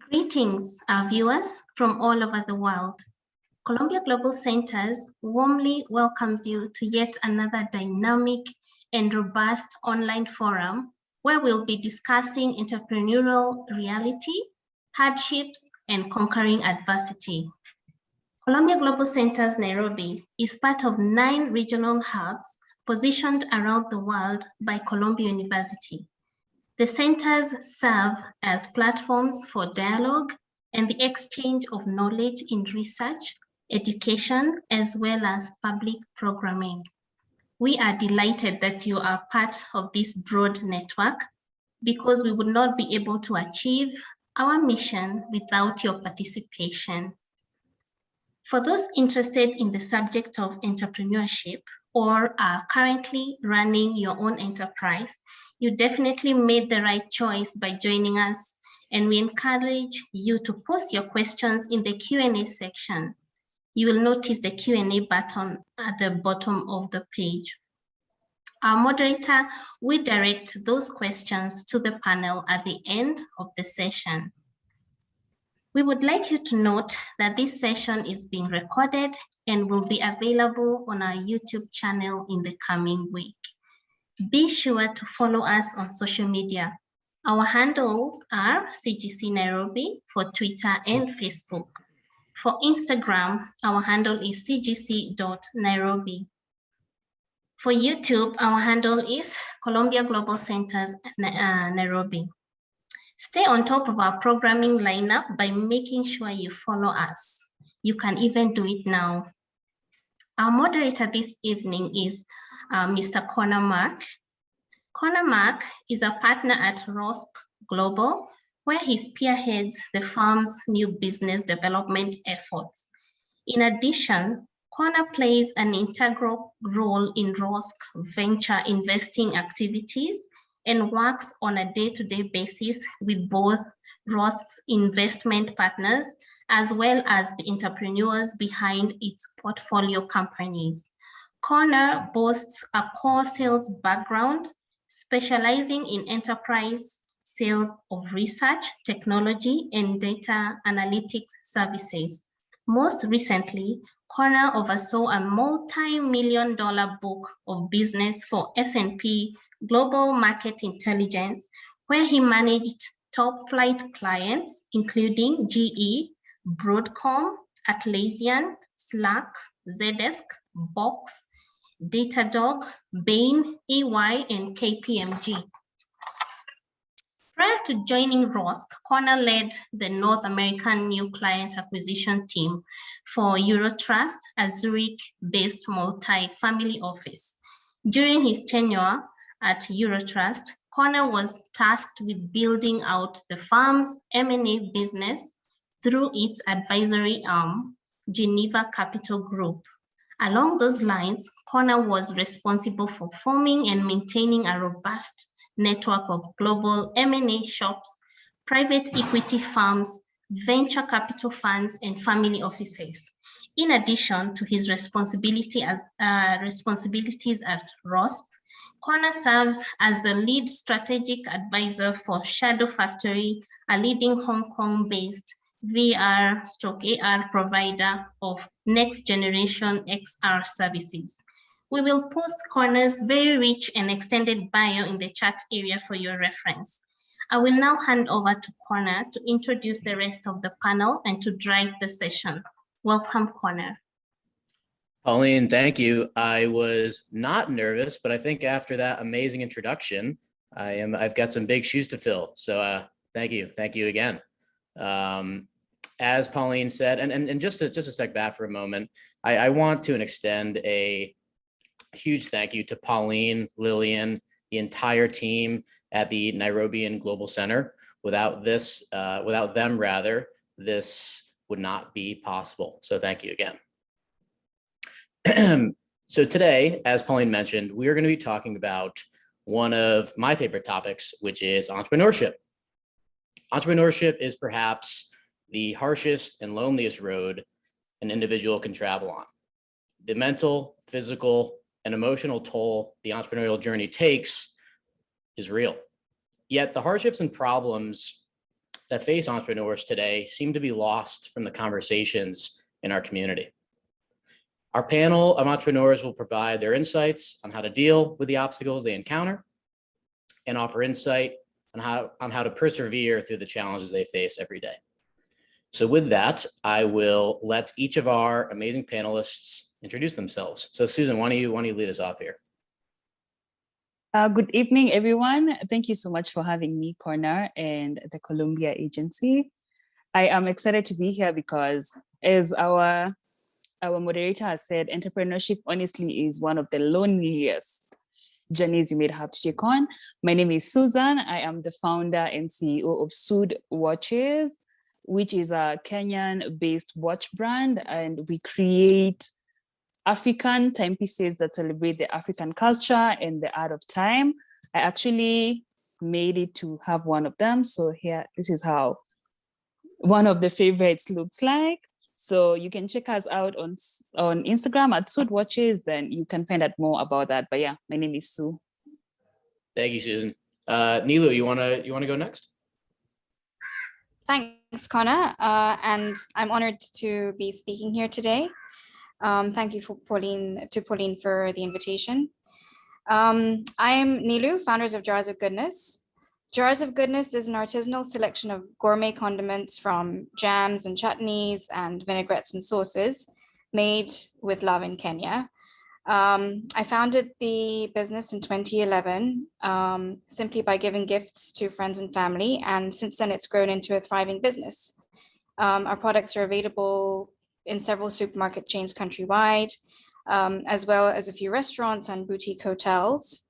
Greetings, our viewers from all over the world. Columbia Global Centers warmly welcomes you to yet another dynamic and robust online forum where we'll be discussing entrepreneurial reality, hardships, and conquering adversity. Columbia Global Centers Nairobi is part of 9 regional hubs positioned around the world by Columbia University. The centers serve as platforms for dialogue and the exchange of knowledge in research, education, as well as public programming. We are delighted that you are part of this broad network because we would not be able to achieve our mission without your participation. For those interested in the subject of entrepreneurship or are currently running your own enterprise, you definitely made the right choice by joining us, and we encourage you to post your questions in the Q&A section. You will notice the Q&A button at the bottom of the page. Our moderator will direct those questions to the panel at the end of the session. We would like you to note that this session is being recorded and will be available on our YouTube channel in the coming week. Be sure to follow us on social media. Our handles are CGC Nairobi for Twitter and Facebook. For Instagram, our handle is cgc.nairobi. For YouTube, our handle is Columbia Global Centers Nairobi. Stay on top of our programming lineup by making sure you follow us. You can even do it now. Our moderator this evening is Mr. Connor Mark. Connor Mark is a partner at ROSC Global, where he spearheads the firm's new business development efforts. In addition, Connor plays an integral role in ROSC venture investing activities and works on a day-to-day basis with both ROSC's investment partners as well as the entrepreneurs behind its portfolio companies. Connor boasts a core sales background, specializing in enterprise sales of research, technology, and data analytics services. Most recently, Connor oversaw a multi-million-dollar book of business for S&P Global Market Intelligence, where he managed top-flight clients, including GE, Broadcom, Atlassian, Slack, Zendesk, Box, Datadog, Bain, EY, and KPMG. Prior to joining ROSC, Connor led the North American new client acquisition team for Eurotrust, a Zurich-based multi-family office. During his tenure at Eurotrust, Connor was tasked with building out the firm's M&A business through its advisory arm, Geneva Capital Group. Along those lines, Connor was responsible for forming and maintaining a robust network of global M&A shops, private equity firms, venture capital funds, and family offices. In addition to his responsibilities at ROSC, Connor serves as the lead strategic advisor for Shadow Factory, a leading Hong Kong-based VR/AR provider of next-generation XR services. We will post Connor's very rich and extended bio in the chat area for your reference. I will now hand over to Connor to introduce the rest of the panel and to drive the session. Welcome, Connor. Pauline, thank you. I was not nervous, but I think after that amazing introduction, I've got some big shoes to fill. So thank you again. As Pauline said, and just to step back for a moment, I want to extend a huge thank you to Pauline, Lillian, the entire team at the Nairobi Global Center. Without them, this would not be possible. So thank you again. So today, as Pauline mentioned, we are going to be talking about one of my favorite topics, which is entrepreneurship. Entrepreneurship is perhaps the harshest and loneliest road an individual can travel on. The mental, physical, and emotional toll the entrepreneurial journey takes is real. Yet the hardships and problems that face entrepreneurs today seem to be lost from the conversations in our community. Our panel of entrepreneurs will provide their insights on how to deal with the obstacles they encounter and offer insight on how to persevere through the challenges they face every day. So with that, I will let each of our amazing panelists introduce themselves. So Susan, why don't you lead us off here? Good evening, everyone. Thank you so much for having me, Connor, and the Columbia Agency. I am excited to be here because, as our moderator has said, entrepreneurship honestly is one of the loneliest journeys you may have to take on. My name is Susan. I am the founder and CEO of Sud Watches, which is a Kenyan-based watch brand, and we create African timepieces that celebrate the African culture and the art of time. I actually made it to have one of them. So here, this is how one of the favorites looks like. So you can check us out on Instagram at Sud Watches, then you can find out more about that. But yeah, my name is Sue. Thank you, Susan. Nilu, you wanna go next? Thanks, Connor. And I'm honored to be speaking here today. Thank you for Pauline for the invitation. I'm Nilu, founders of Jars of Goodness. Jars of Goodness is an artisanal selection of gourmet condiments from jams and chutneys and vinaigrettes and sauces made with love in Kenya. I founded the business in 2011 simply by giving gifts to friends and family. And since then, it's grown into a thriving business. Our products are available in several supermarket chains countrywide, as well as a few restaurants and boutique hotels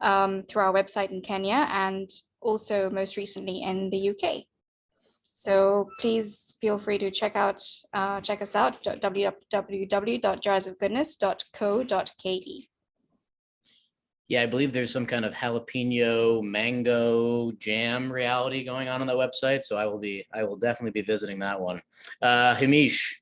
through our website in Kenya and also most recently in the UK. So please feel free to check us out, www.jarsofgoodness.co.ke. Yeah, I believe there's some kind of jalapeno mango jam reality going on the website. So I will definitely be visiting that one. Hamish.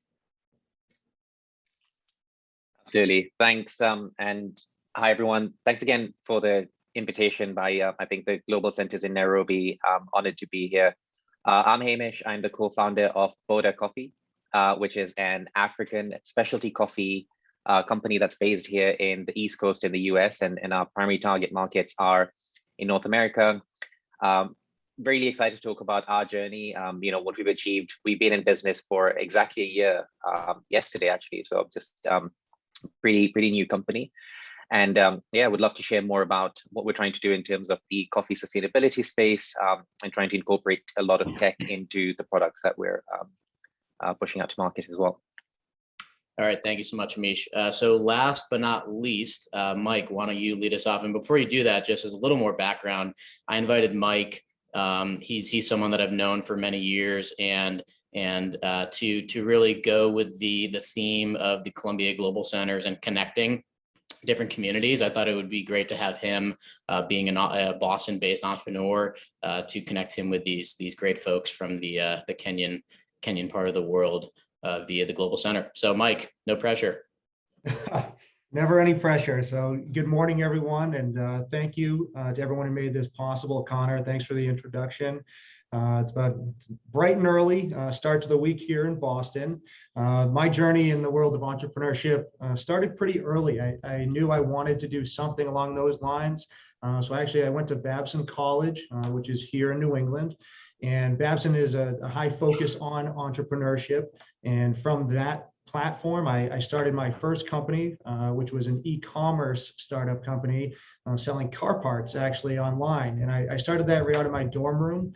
Absolutely. Thanks. And hi, everyone. Thanks again for the invitation by, I think, the Global Centers in Nairobi. I'm honored to be here. I'm Hamish. I'm the co-founder of Boda Coffee, which is an African specialty coffee company that's based here in the East Coast in the US, and our primary target markets are in North America. Really excited to talk about our journey, what we've achieved. We've been in business for exactly a year, yesterday, actually. So just pretty new company. And yeah, would love to share more about what we're trying to do in terms of the coffee sustainability space and trying to incorporate a lot of tech into the products that we're pushing out to market as well. All right, thank you so much, Amish. So last but not least, Mike, why don't you lead us off? And before you do that, just as a little more background, I invited Mike. He's someone that I've known for many years, and to really go with the theme of the Columbia Global Centers and connecting different communities. I thought it would be great to have him, being a Boston-based entrepreneur, to connect him with these great folks from the Kenyan part of the world via the Global Center. So Mike, no pressure. Never any pressure. So good morning, everyone. And thank you to everyone who made this possible. Connor, thanks for the introduction. It's bright and early start to the week here in Boston. My journey in the world of entrepreneurship started pretty early. I knew I wanted to do something along those lines. So actually I went to Babson College, which is here in New England. And Babson is a high focus on entrepreneurship. And from that platform, I started my first company, which was an e-commerce startup company selling car parts actually online. And I started that right out of my dorm room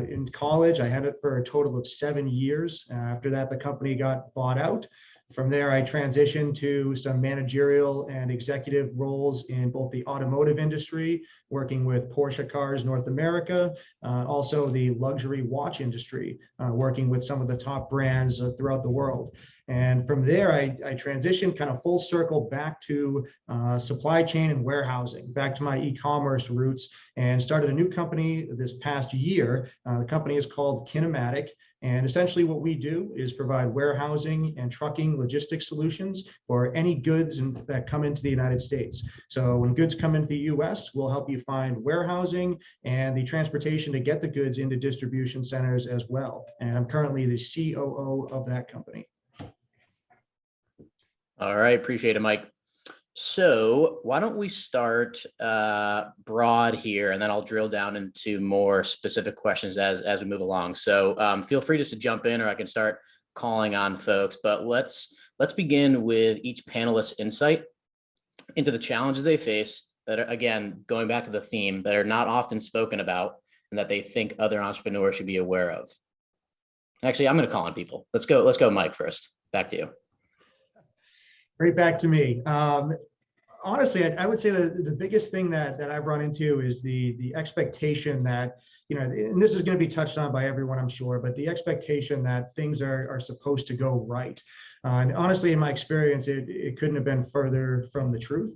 in college. I had it for a total of 7 years. After that, the company got bought out. From there, I transitioned to some managerial and executive roles in both the automotive industry, working with Porsche Cars North America, also the luxury watch industry, working with some of the top brands throughout the world. And from there, I transitioned kind of full circle back to supply chain and warehousing, back to my e-commerce roots, and started a new company this past year. The company is called Kinematic, And essentially what we do is provide warehousing and trucking logistics solutions for any goods that come into the United States. So when goods come into the US, we'll help you find warehousing and the transportation to get the goods into distribution centers as well. And I'm currently the COO of that company. All right, appreciate it, Mike. So why don't we start broad here, and then I'll drill down into more specific questions as we move along. So feel free just to jump in, or I can start calling on folks. But let's begin with each panelist's insight into the challenges they face that are, again, going back to the theme, that are not often spoken about and that they think other entrepreneurs should be aware of. Actually, I'm going to call on people. Let's go, Mike, first. Back to you. Right back to me. Honestly, I would say that the biggest thing that I've run into is the expectation that, and this is going to be touched on by everyone, I'm sure, but the expectation that things are supposed to go right. And honestly, in my experience, it couldn't have been further from the truth.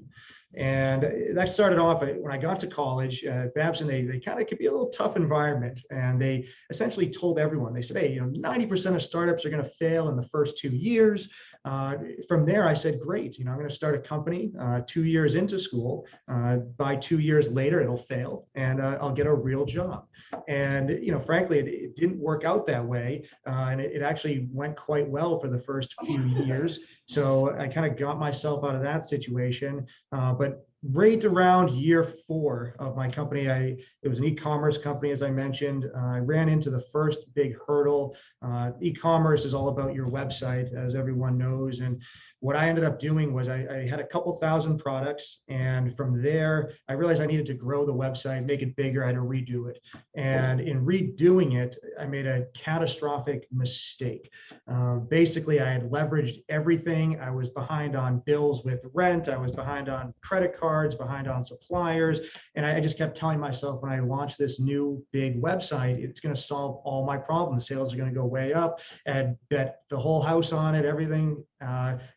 And that started off when I got to college. Babson, they kind of could be a little tough environment, and they essentially told everyone. They said, "Hey, 90% of startups are going to fail in the first 2 years." From there, I said, "Great, I'm going to start a company 2 years into school. By 2 years later, it'll fail, and I'll get a real job." And frankly, it didn't work out that way, and it actually went quite well for the first few years. So I kind of got myself out of that situation. But right around year 4 of my company, it was an e-commerce company, as I mentioned. I ran into the first big hurdle. E-commerce is all about your website, as everyone knows. And what I ended up doing was I had a couple thousand products. And from there, I realized I needed to grow the website, make it bigger. I had to redo it. And in redoing it, I made a catastrophic mistake. Basically, I had leveraged everything. I was behind on bills with rent. I was behind on credit cards, behind on suppliers. And I just kept telling myself, when I launch this new big website, it's going to solve all my problems. Sales are going to go way up. And bet the whole house on it, everything.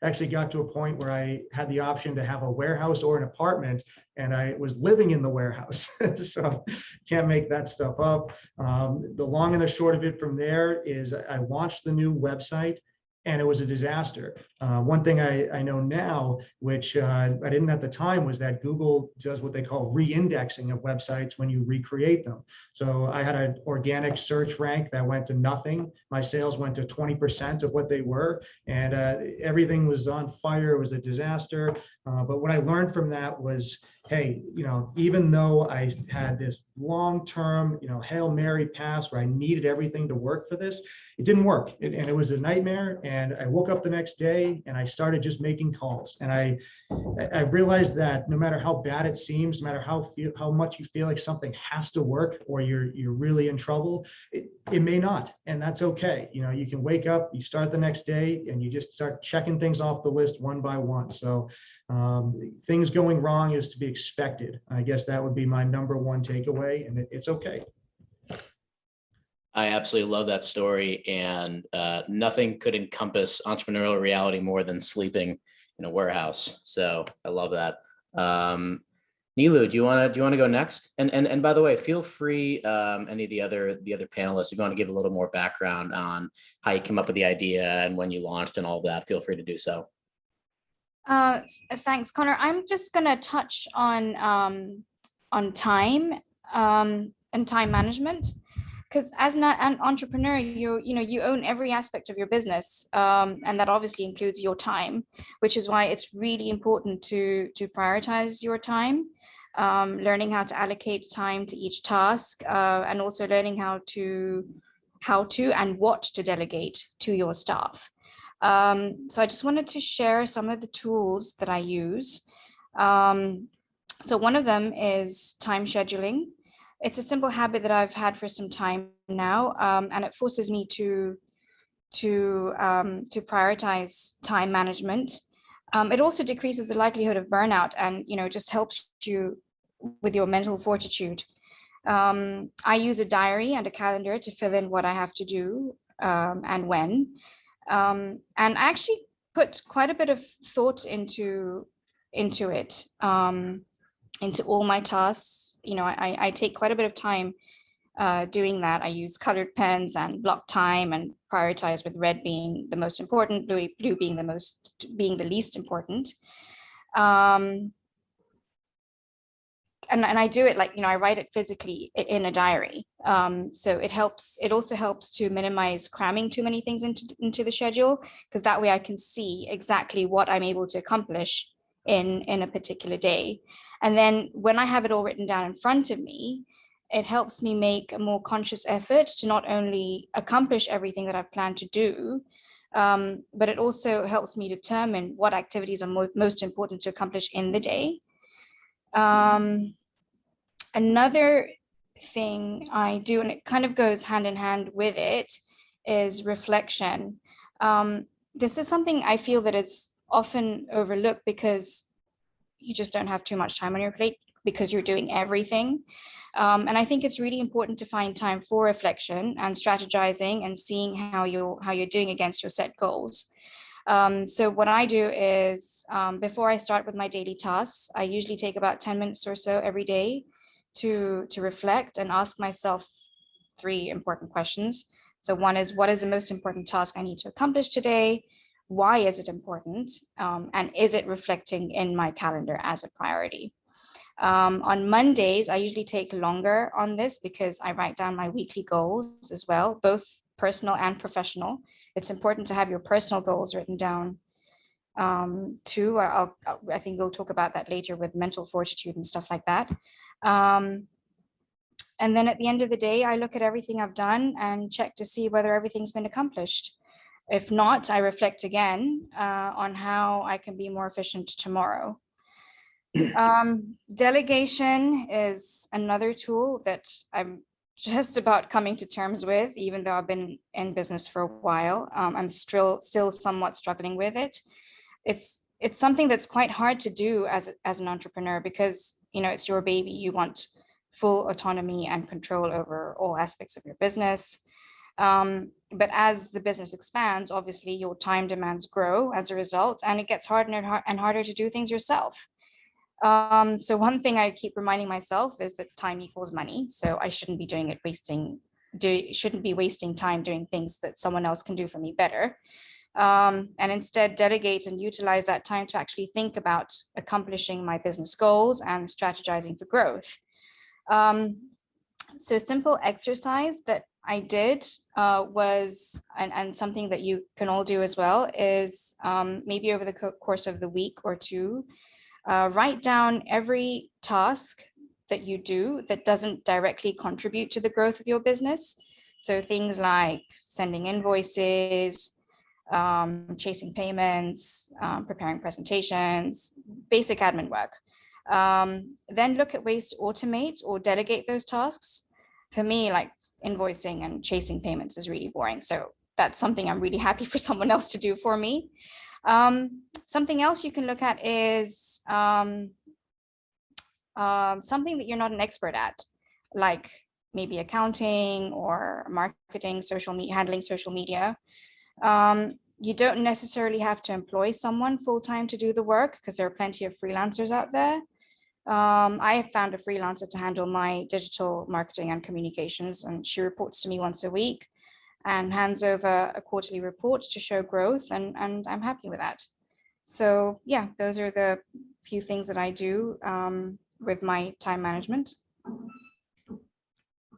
Actually got to a point where I had the option to have a warehouse or an apartment, and I was living in the warehouse. So can't make that stuff up. The long and the short of it from there is I launched the new website, and it was a disaster. One thing I know now, which I didn't at the time, was that Google does what they call re-indexing of websites when you recreate them. So I had an organic search rank that went to nothing. My sales went to 20% of what they were, and everything was on fire. It was a disaster. But what I learned from that was, hey, even though I had this long-term, Hail Mary pass where I needed everything to work for this, it didn't work. And it was a nightmare. And I woke up the next day and I started just making calls. And I realized that no matter how bad it seems, no matter how much you feel like something has to work or you're really in trouble, it may not. And that's okay. You can wake up, you start the next day, and you just start checking things off the list one by one. So things going wrong is to be expected. I guess that would be my number one takeaway, and it's okay. I absolutely love that story, and nothing could encompass entrepreneurial reality more than sleeping in a warehouse. So I love that. Nilu, do you want to go next? And by the way, feel free, any of the other panelists, if you want to give a little more background on how you came up with the idea and when you launched and all of that, feel free to do so. Thanks, Connor. I'm just gonna touch on time and time management, because as an entrepreneur, you own every aspect of your business, and that obviously includes your time, which is why it's really important to prioritize your time, learning how to allocate time to each task, and also learning how to and what to delegate to your staff. So I just wanted to share some of the tools that I use. So one of them is time scheduling. It's a simple habit that I've had for some time now, and it forces me to prioritize time management. It also decreases the likelihood of burnout, and just helps you with your mental fortitude. I use a diary and a calendar to fill in what I have to do and when. And I actually put quite a bit of thought into it, into all my tasks. I take quite a bit of time doing that, I use colored pens and block time and prioritize, with red being the most important, blue being the least important. And I do it like, I write it physically in a diary. So it also helps to minimize cramming too many things into the schedule, because that way I can see exactly what I'm able to accomplish in a particular day. And then when I have it all written down in front of me, it helps me make a more conscious effort to not only accomplish everything that I've planned to do, but it also helps me determine what activities are most important to accomplish in the day. Another thing I do, and it kind of goes hand in hand with it, is reflection. This is something I feel that is often overlooked because you just don't have too much time on your plate because you're doing everything. And I think it's really important to find time for reflection and strategizing and seeing how you're doing against your set goals. So what I do is, before I start with my daily tasks, I usually take about 10 minutes or so every day to reflect and ask myself 3 important questions. So one is, what is the most important task I need to accomplish today? Why is it important? And is it reflecting in my calendar as a priority? On Mondays, I usually take longer on this because I write down my weekly goals as well, both personal and professional. It's important to have your personal goals written down too. I think we'll talk about that later with mental fortitude and stuff like that. And then at the end of the day, I look at everything I've done and check to see whether everything's been accomplished. If not, I reflect again on how I can be more efficient tomorrow. Delegation is another tool that I'm just about coming to terms with, even though I've been in business for a while. I'm still somewhat struggling with it. It's something that's quite hard to do as an entrepreneur because, it's your baby. You want full autonomy and control over all aspects of your business. But as the business expands, obviously your time demands grow as a result, and it gets harder and harder to do things yourself. So one thing I keep reminding myself is that time equals money. So I shouldn't be wasting time doing things that someone else can do for me better. And instead delegate and utilize that time to actually think about accomplishing my business goals and strategizing for growth. So a simple exercise that I did was, and something that you can all do as well, is maybe over the course of the week or two, write down every task that you do that doesn't directly contribute to the growth of your business. So things like sending invoices, chasing payments, preparing presentations, basic admin work. Then look at ways to automate or delegate those tasks. For me, like invoicing and chasing payments is really boring. So that's something I'm really happy for someone else to do for me. Something else you can look at is something that you're not an expert at, like maybe accounting or marketing, handling social media. You don't necessarily have to employ someone full-time to do the work because there are plenty of freelancers out there. I have found a freelancer to handle my digital marketing and communications, and she reports to me once a week and hands over a quarterly report to show growth, and I'm happy with that. So yeah, those are the few things that I do with my time management.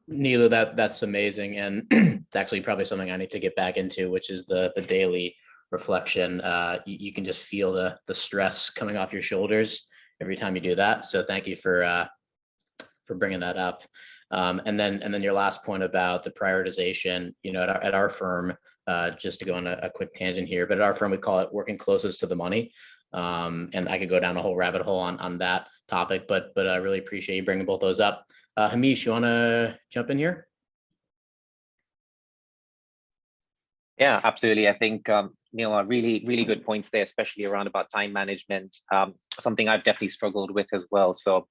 Nilu, that's amazing, and it's actually probably something I need to get back into, which is the daily reflection. You can just feel the stress coming off your shoulders every time you do that. So thank you for bringing that up. And then your last point about the prioritization. At our firm, just to go on a quick tangent here, but at our firm we call it working closest to the money. And I could go down a whole rabbit hole on that topic, but I really appreciate you bringing both those up. Hamish, you want to jump in here? Yeah, absolutely. I think Neil, really, really good points there, especially around about time management. Something I've definitely struggled with as well. So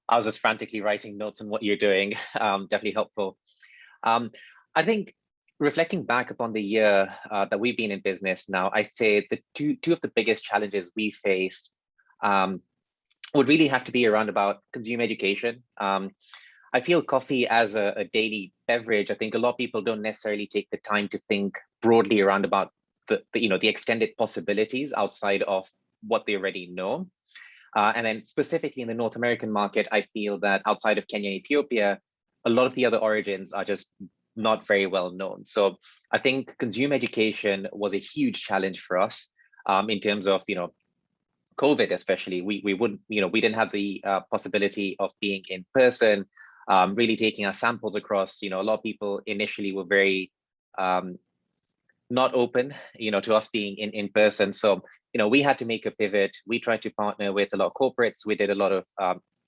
I was just frantically writing notes on what you're doing. Definitely helpful. I think reflecting back upon the year that we've been in business now, I say the two of the biggest challenges we faced would really have to be around about consumer education. I feel coffee as a daily beverage, I think a lot of people don't necessarily take the time to think broadly around about the extended possibilities outside of what they already know. And then specifically in the North American market, I feel that outside of Kenya and Ethiopia, a lot of the other origins are just not very well known. So I think consumer education was a huge challenge for us in terms of, COVID especially. We didn't have the possibility of being in person, really taking our samples across. A lot of people initially were very not open, to us being in person. So, we had to make a pivot. We tried to partner with a lot of corporates. We did a lot of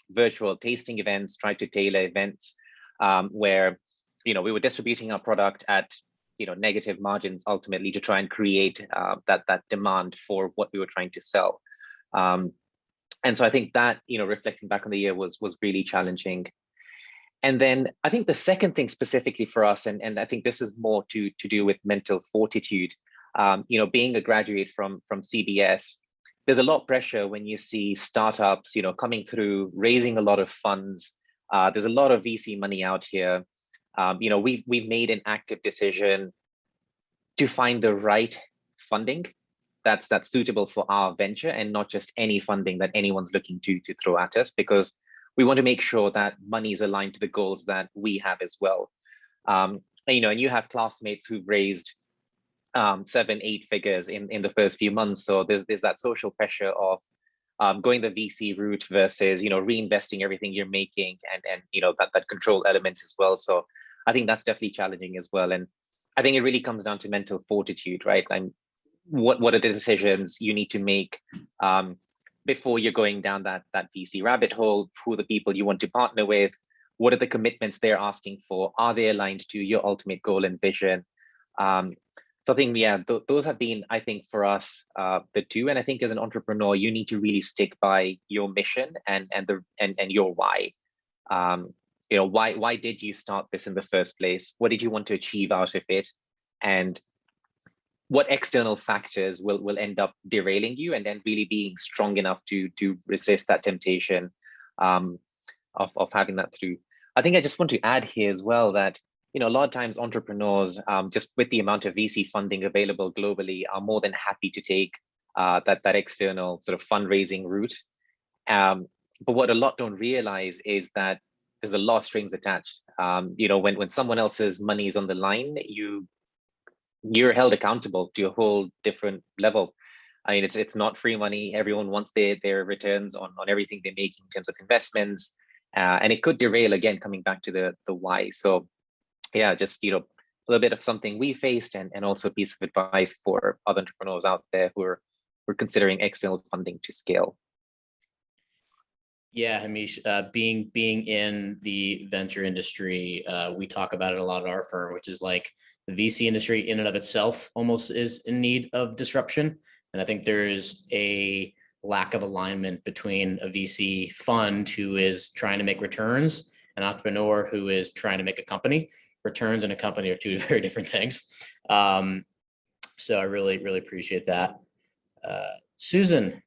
virtual tasting events, tried to tailor events where, we were distributing our product at, negative margins ultimately to try and create that demand for what we were trying to sell. And so I think that, reflecting back on the year was really challenging. And then I think the second thing specifically for us, and I think this is more to do with mental fortitude, being a graduate from CBS, there's a lot of pressure when you see startups, coming through, raising a lot of funds. There's a lot of VC money out here. We've made an active decision to find the right funding that's suitable for our venture, and not just any funding that anyone's looking to throw at us, because we want to make sure that money is aligned to the goals that we have as well. And you have classmates who've raised 7-8 figures in the first few months. So there's that social pressure of going the VC route versus, reinvesting everything you're making, and that control element as well. So I think that's definitely challenging as well. And I think it really comes down to mental fortitude, right? And what are the decisions you need to make before you're going down that VC rabbit hole? Who are the people you want to partner with? What are the commitments they're asking for? Are they aligned to your ultimate goal and vision? So I think, those have been, I think, for us, the two. And I think as an entrepreneur, you need to really stick by your mission and your why. Why did you start this in the first place? What did you want to achieve out of it? And what external factors will end up derailing you, and then really being strong enough to resist that temptation of having that through. I think I just want to add here as well that, a lot of times entrepreneurs, just with the amount of VC funding available globally, are more than happy to take that external sort of fundraising route. But what a lot don't realize is that there's a lot of strings attached. When someone else's money is on the line, you're held accountable to a whole different level. I mean, it's not free money. Everyone wants their returns on everything they make in terms of investments, and it could derail, again, coming back to the why. So yeah, just a little bit of something we faced, and also a piece of advice for other entrepreneurs out there who are considering external funding to scale. Yeah, Hamish, being in the venture industry, we talk about it a lot at our firm, which is like the VC industry in and of itself almost is in need of disruption. And I think there's a lack of alignment between a VC fund who is trying to make returns, an entrepreneur who is trying to make a company. Returns and a company are two very different things. So I really, really appreciate that. Susan.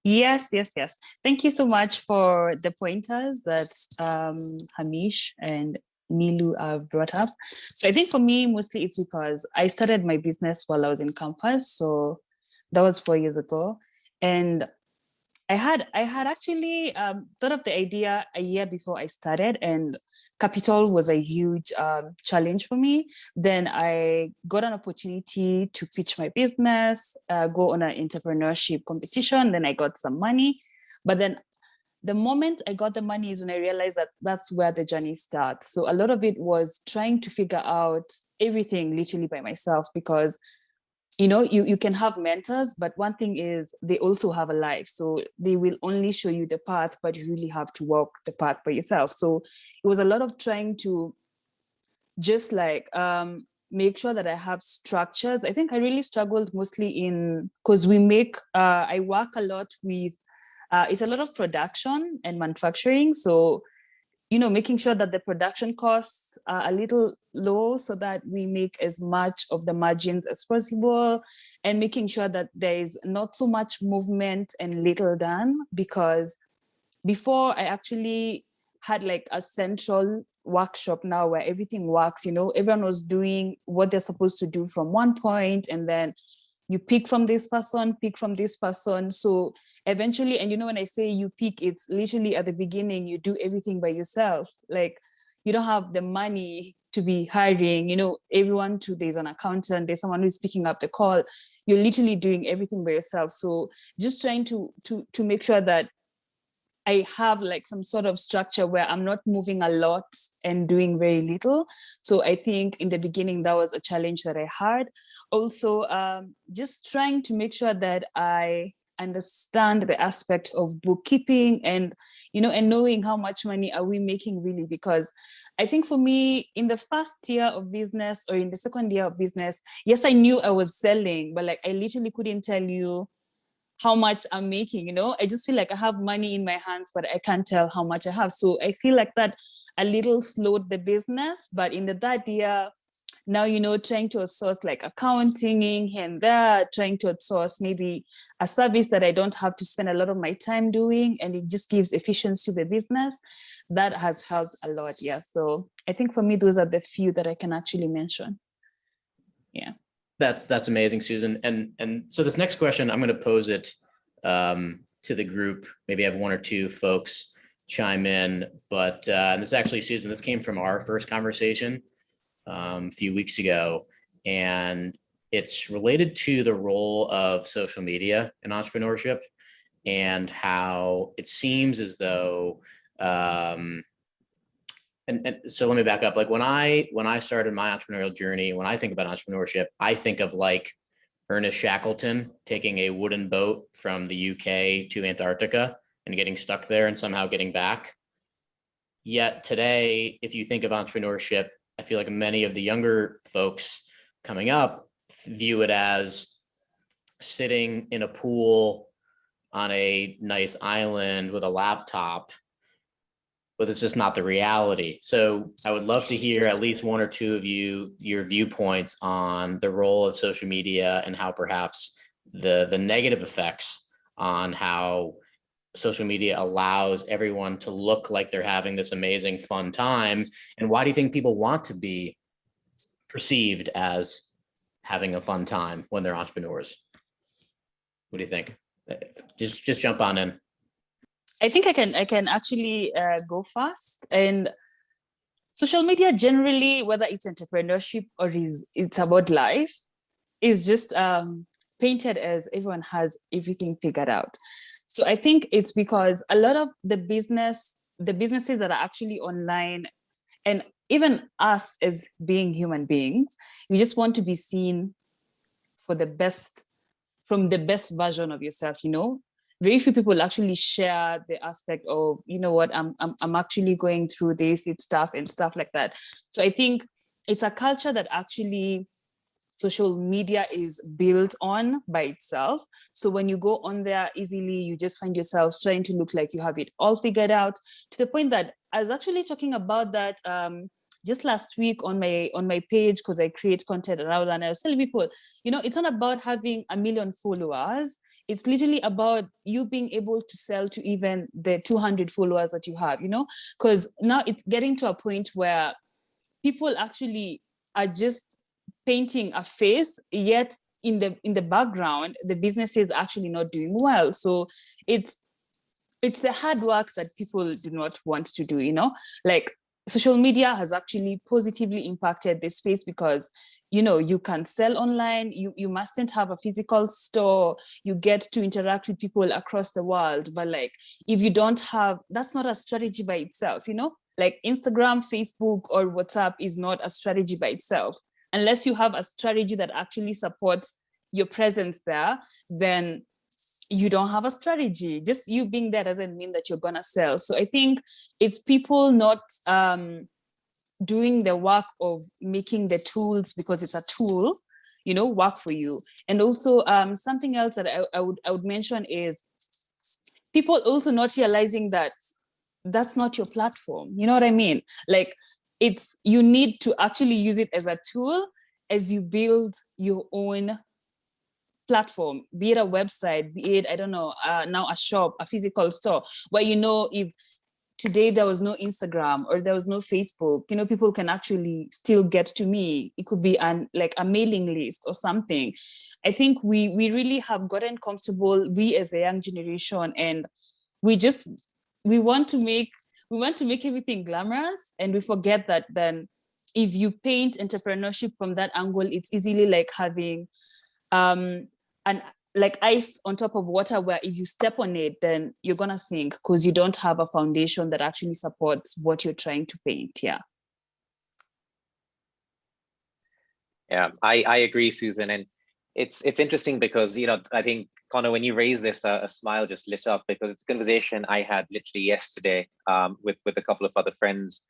Yes. Thank you so much for the pointers that Hamish and Nilu have brought up. So I think for me, mostly it's because I started my business while I was in campus. So that was 4 years ago. And I had actually thought of the idea a year before I started, and capital was a huge challenge for me. Then I got an opportunity to pitch my business, go on an entrepreneurship competition. Then I got some money. But then the moment I got the money is when I realized that that's where the journey starts. So a lot of it was trying to figure out everything literally by myself, because you can have mentors, but one thing is they also have a life. So they will only show you the path, but you really have to walk the path for yourself. So it was a lot of trying to just make sure that I have structures. I think I really struggled mostly because I work a lot with, it's a lot of production and manufacturing. So making sure that the production costs are a little low so that we make as much of the margins as possible, and making sure that there is not so much movement and little done, because before I actually had like a central workshop now where everything works, everyone was doing what they're supposed to do from one point, and then you pick from this person. So eventually, and when I say you pick, it's literally at the beginning, you do everything by yourself. Like, you don't have the money to be hiring, everyone there's an accountant, there's someone who's picking up the call. You're literally doing everything by yourself. So just trying to make sure that I have like some sort of structure where I'm not moving a lot and doing very little. So I think in the beginning, that was a challenge that I had. Also, just trying to make sure that I understand the aspect of bookkeeping and knowing how much money are we making really, because I think for me, in the first year of business or in the second year of business, yes, I knew I was selling, but like I literally couldn't tell you how much I'm making. I just feel like I have money in my hands, but I can't tell how much I have. So I feel like that a little slowed the business. But in the third year, now, trying to outsource like accounting here and there, trying to outsource maybe a service that I don't have to spend a lot of my time doing, and it just gives efficiency to the business. That has helped a lot. Yeah. So I think for me, those are the few that I can actually mention. Yeah. That's amazing, Susan. And so this next question, I'm going to pose it to the group. Maybe have one or two folks chime in, but and this actually, Susan, this came from our first conversation a few weeks ago, and it's related to the role of social media in entrepreneurship and how it seems as though and so let me back up. Like when I started my entrepreneurial journey, when I think about entrepreneurship, I think of like Ernest Shackleton taking a wooden boat from the UK to Antarctica and getting stuck there and somehow getting back. Yet today, if you think of entrepreneurship, I feel like many of the younger folks coming up view it as sitting in a pool on a nice island with a laptop, but it's just not the reality. So I would love to hear at least one or two of you, your viewpoints on the role of social media and how perhaps the negative effects on how social media allows everyone to look like they're having this amazing fun time. And why do you think people want to be perceived as having a fun time when they're entrepreneurs? What do you think? Just jump on in. I think I can actually go fast. And social media generally, whether it's entrepreneurship or it's about life, is just painted as everyone has everything figured out. So I think it's because a lot of the businesses that are actually online, and even us as being human beings, you just want to be seen for the best, from the best version of yourself. Very few people actually share the aspect of, I'm actually going through this, it's tough and stuff like that. So I think it's a culture that actually social media is built on by itself. So when you go on there easily, you just find yourself trying to look like you have it all figured out, to the point that I was actually talking about that just last week on my page, because I create content around, and I was telling people, it's not about having 1 million followers. It's literally about you being able to sell to even the 200 followers that you have, because now it's getting to a point where people actually are just painting a face, yet in the background, the business is actually not doing well. So it's the hard work that people do not want to do, like social media has actually positively impacted this space, because you can sell online, you mustn't have a physical store, you get to interact with people across the world. But like, if you don't have, that's not a strategy by itself, like Instagram, Facebook, or WhatsApp is not a strategy by itself. Unless you have a strategy that actually supports your presence there, then you don't have a strategy. Just you being there doesn't mean that you're gonna sell. So I think it's people not doing the work of making the tools, because it's a tool, work for you. And also something else that I would mention is people also not realizing that that's not your platform. You know what I mean? Like, you need to actually use it as a tool as you build your own platform, be it a website, be it, I don't know, now a shop, a physical store, where, you know, if today there was no Instagram or there was no Facebook, you know, people can actually still get to me. It could be like a mailing list or something. I think we really have gotten comfortable, we as a young generation, and we want to make everything glamorous, and we forget that then if you paint entrepreneurship from that angle, it's easily like having an like ice on top of water, where if you step on it, then you're gonna sink because you don't have a foundation that actually supports what you're trying to paint. Yeah. Yeah, I agree, Susan. And it's interesting because, you know, I think, Connor, when you raised this, a smile just lit up, because it's a conversation I had literally yesterday with a couple of other friends.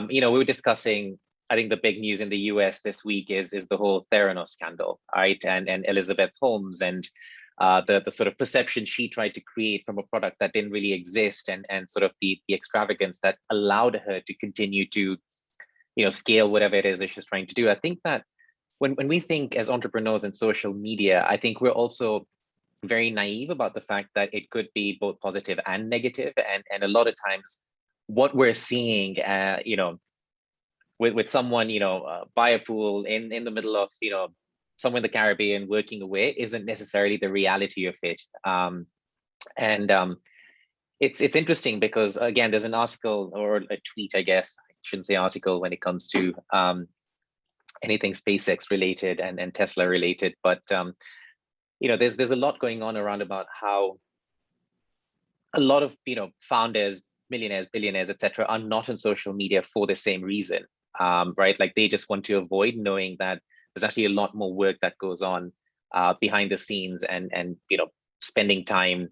You know, we were discussing, I think the big news in the US this week is the whole Theranos scandal, right? And Elizabeth Holmes and the sort of perception she tried to create from a product that didn't really exist, and sort of the extravagance that allowed her to continue to, you know, scale whatever it is that she's trying to do. I think that when we think as entrepreneurs in social media, I think we're also very naive about the fact that it could be both positive and negative. And a lot of times what we're seeing, you know, with someone, you know, by a pool in the middle of, you know, somewhere in the Caribbean working away isn't necessarily the reality of it. It's interesting because, again, there's an article or a tweet, I guess, I shouldn't say article when it comes to anything SpaceX related and Tesla related, but you know, there's a lot going on around about how a lot of, you know, founders, millionaires, billionaires, etc., are not on social media for the same reason, right? Like they just want to avoid knowing that there's actually a lot more work that goes on behind the scenes, and you know, spending time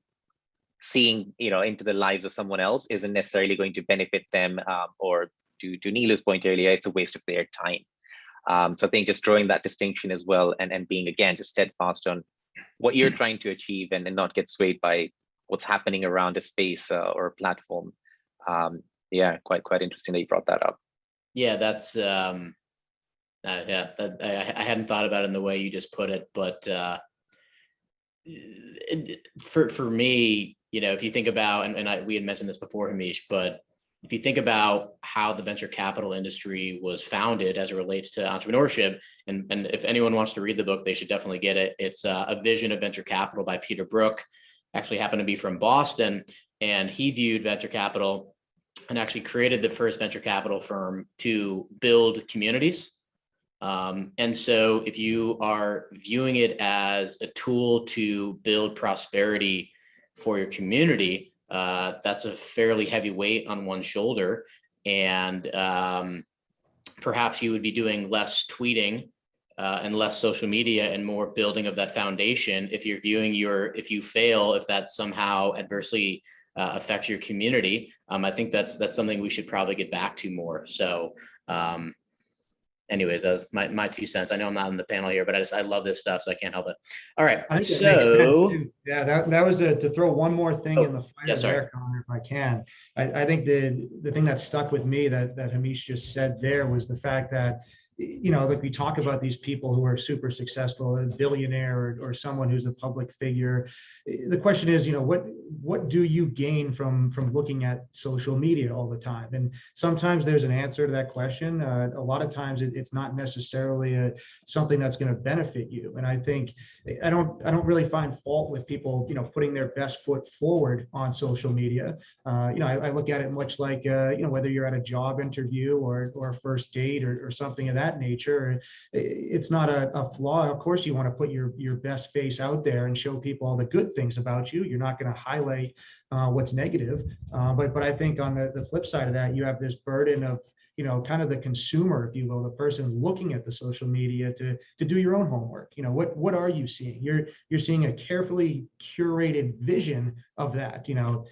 seeing, you know, into the lives of someone else isn't necessarily going to benefit them, or to Nilu's point earlier, it's a waste of their time. So I think just drawing that distinction as well, and being, again, just steadfast on what you're trying to achieve, and not get swayed by what's happening around a space or a platform. Yeah, quite interesting that you brought that up. Yeah, that's I hadn't thought about it in the way you just put it, but for me, you know, if you think about, we had mentioned this before, Hamish, but if you think about how the venture capital industry was founded as it relates to entrepreneurship, and if anyone wants to read the book, they should definitely get it. It's A Vision of Venture Capital by Peter Brook. Actually happened to be from Boston, and he viewed venture capital and actually created the first venture capital firm to build communities. And so if you are viewing it as a tool to build prosperity for your community, that's a fairly heavy weight on one shoulder. And perhaps you would be doing less tweeting and less social media and more building of that foundation. If you're viewing if you fail, if that somehow adversely affects your community, I think that's something we should probably get back to more. So anyways, that's my 2 cents. I know I'm not on the panel here, but I love this stuff, so I can't help it. All right. I think that makes sense too. Yeah, that was to throw one more thing in the fire there, Connor, if I can. I think the thing that stuck with me that Hamish just said there was the fact that, you know, like we talk about these people who are super successful, a billionaire or someone who's a public figure. The question is, you know, what do you gain from looking at social media all the time? And sometimes there's an answer to that question. A lot of times it's not necessarily something that's going to benefit you. And I think I don't really find fault with people, you know, putting their best foot forward on social media. You know, I look at it much like, you know, whether you're at a job interview or a first date or something of that nature. It's not a flaw. Of course, you want to put your best face out there and show people all the good things about you. You're not going to highlight what's negative. But I think on the flip side of that, you have this burden of, you know, kind of the consumer, if you will, the person looking at the social media to do your own homework. You know, what are you seeing? You're seeing a carefully curated vision of that. You know,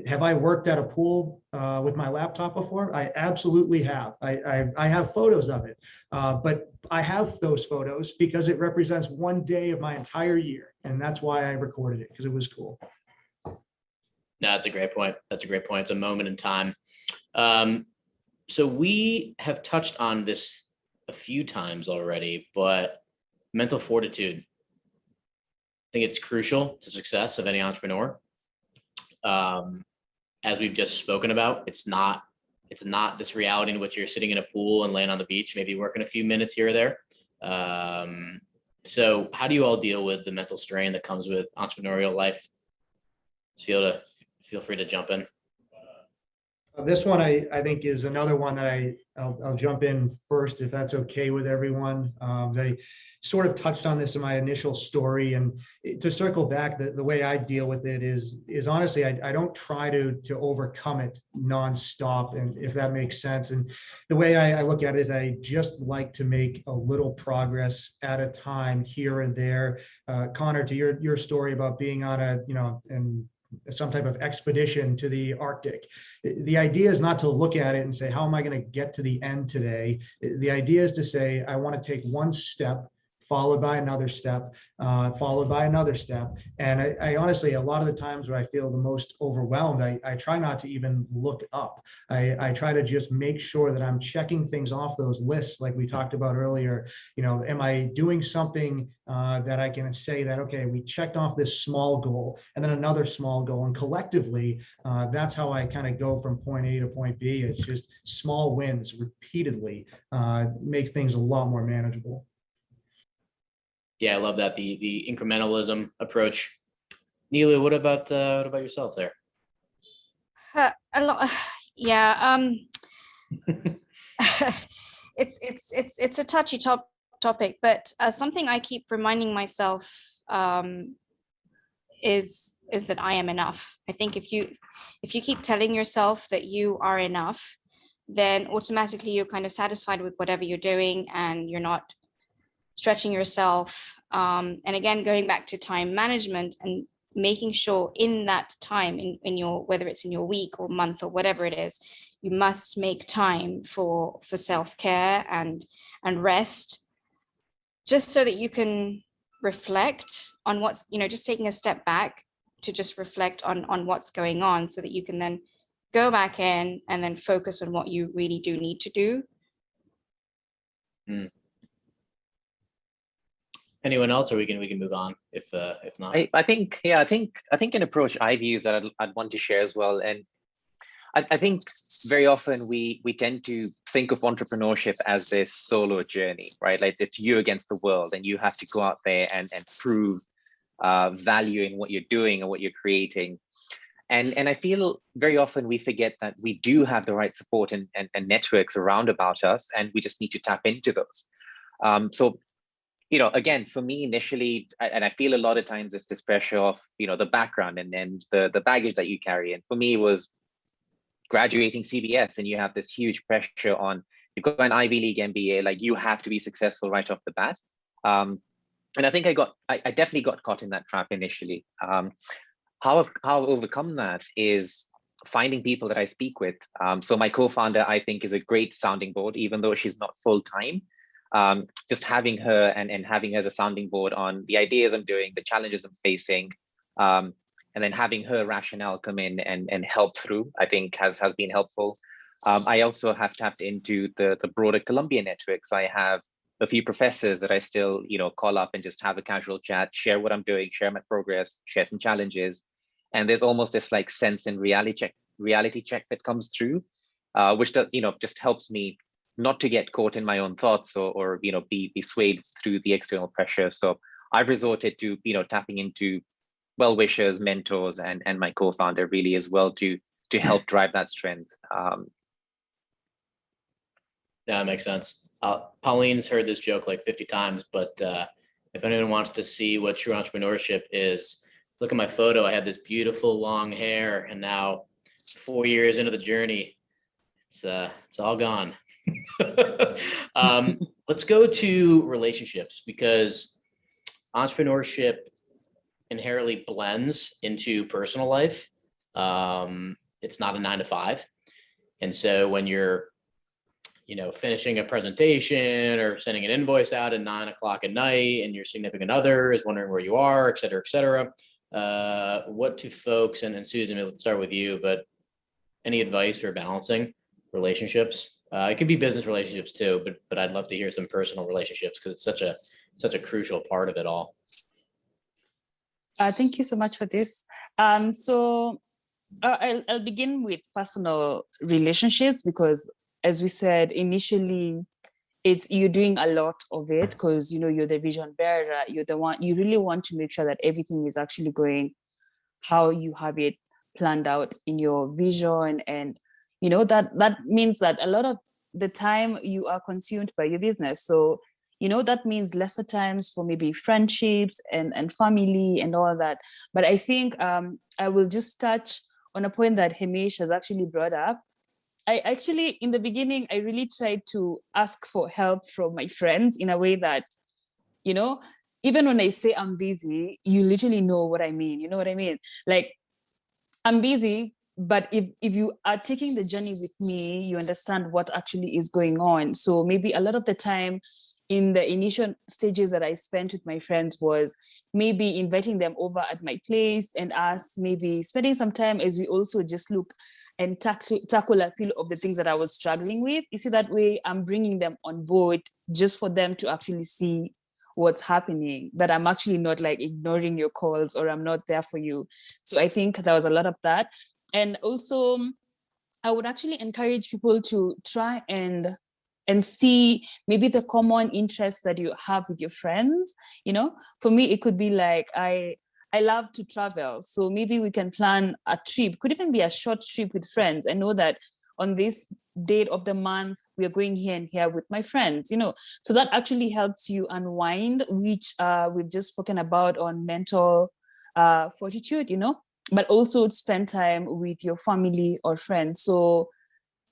have I worked at a pool with my laptop before? I absolutely have. I have photos of it, but I have those photos because it represents one day of my entire year, and that's why I recorded it, because it was cool. No, that's a great point. That's a great point. It's a moment in time. So we have touched on this a few times already, but mental fortitude. think it's crucial to success of any entrepreneur. As we've just spoken about, it's not this reality in which you're sitting in a pool and laying on the beach, maybe working a few minutes here or there. So how do you all deal with the mental strain that comes with entrepreneurial life? Feel free to jump in. This one I think is another one that I'll jump in first, if that's okay with everyone. I sort of touched on this in my initial story, and to circle back, the way I deal with it is honestly, I don't try to overcome it nonstop, and if that makes sense. And the way I look at it is I just like to make a little progress at a time here and there. Connor, to your story about being on and some type of expedition to the Arctic. The idea is not to look at it and say, how am I going to get to the end today? The idea is to say, I want to take one step, followed by another step, followed by another step. And I honestly, a lot of the times when I feel the most overwhelmed, I try not to even look up. I try to just make sure that I'm checking things off those lists, like we talked about earlier. Am I doing something that I can say that, okay, we checked off this small goal and then another small goal, and collectively, that's how I kind of go from point A to point B. It's just small wins repeatedly make things a lot more manageable. Yeah, I love that, the incrementalism approach. Neelu, what about yourself there? A lot, yeah. It's a touchy topic, but something I keep reminding myself is that I am enough. I think if you keep telling yourself that you are enough, then automatically you're kind of satisfied with whatever you're doing, and you're not stretching yourself. And again, going back to time management and making sure in that time, in your, whether it's in your week or month or whatever it is, you must make time for self-care and rest, just so that you can reflect on what's, just taking a step back to just reflect on what's going on, so that you can then go back in and then focus on what you really do need to do. Anyone else, or we can move on if not. I think an approach I've used that I'd want to share as well. And I think very often we tend to think of entrepreneurship as this solo journey, right? Like it's you against the world, and you have to go out there and prove value in what you're doing and what you're creating. And I feel very often we forget that we do have the right support and networks around about us, and we just need to tap into those. So, again, for me initially, and I feel a lot of times it's this pressure of, the background and the baggage that you carry. And for me, it was graduating CBS, and you have this huge pressure on, you've got an Ivy League MBA, like you have to be successful right off the bat. And I think I definitely got caught in that trap initially. How I've overcome that is finding people that I speak with. So my co-founder, I think, is a great sounding board, even though she's not full-time. Just having her and having her as a sounding board on the ideas I'm doing, the challenges I'm facing, and then having her rationale come in and help through, I think has been helpful. I also have tapped into the broader Columbia network. So I have a few professors that I still, call up and just have a casual chat, share what I'm doing, share my progress, share some challenges. And there's almost this like sense and reality check that comes through, which does, just helps me not to get caught in my own thoughts or be swayed through the external pressure. So I've resorted to, tapping into well-wishers, mentors, and my co-founder really as well to help drive that strength. Yeah, that makes sense. Pauline's heard this joke like 50 times, but if anyone wants to see what true entrepreneurship is, look at my photo. I had this beautiful long hair, and now 4 years into the journey, it's all gone. Let's go to relationships, because entrepreneurship inherently blends into personal life. It's not a 9-to-5. And so when you're, finishing a presentation or sending an invoice out at 9 o'clock at night, and your significant other is wondering where you are, et cetera, what do folks, and Susan, let's start with you, but any advice for balancing relationships? It could be business relationships too, but I'd love to hear some personal relationships, because it's such a crucial part of it all. Thank you so much for this. I'll begin with personal relationships because, as we said initially, you're doing a lot of it because you're the vision bearer. You're the one, you really want to make sure that everything is actually going how you have it planned out in your vision, and that means that a lot of the time you are consumed by your business. So that means lesser times for maybe friendships and family and all that. But I think I will just touch on a point that Hamish has actually brought up. I actually, in the beginning, I really tried to ask for help from my friends in a way that, even when I say I'm busy, you literally know what I mean. You know what I mean? Like, I'm busy, but if you are taking the journey with me, you understand what actually is going on. So maybe a lot of the time in the initial stages that I spent with my friends was maybe inviting them over at my place and us maybe spending some time as we also just look and tackle a few of the things that I was struggling with. You see, that way I'm bringing them on board just for them to actually see what's happening, that I'm actually not like ignoring your calls or I'm not there for you. So I think there was a lot of that. And also I would actually encourage people to try and see maybe the common interests that you have with your friends. For me, it could be like, I love to travel. So maybe we can plan a trip, could even be a short trip with friends. I know that on this date of the month, we are going here and here with my friends, so that actually helps you unwind, which we've just spoken about on mental fortitude, but also spend time with your family or friends. So,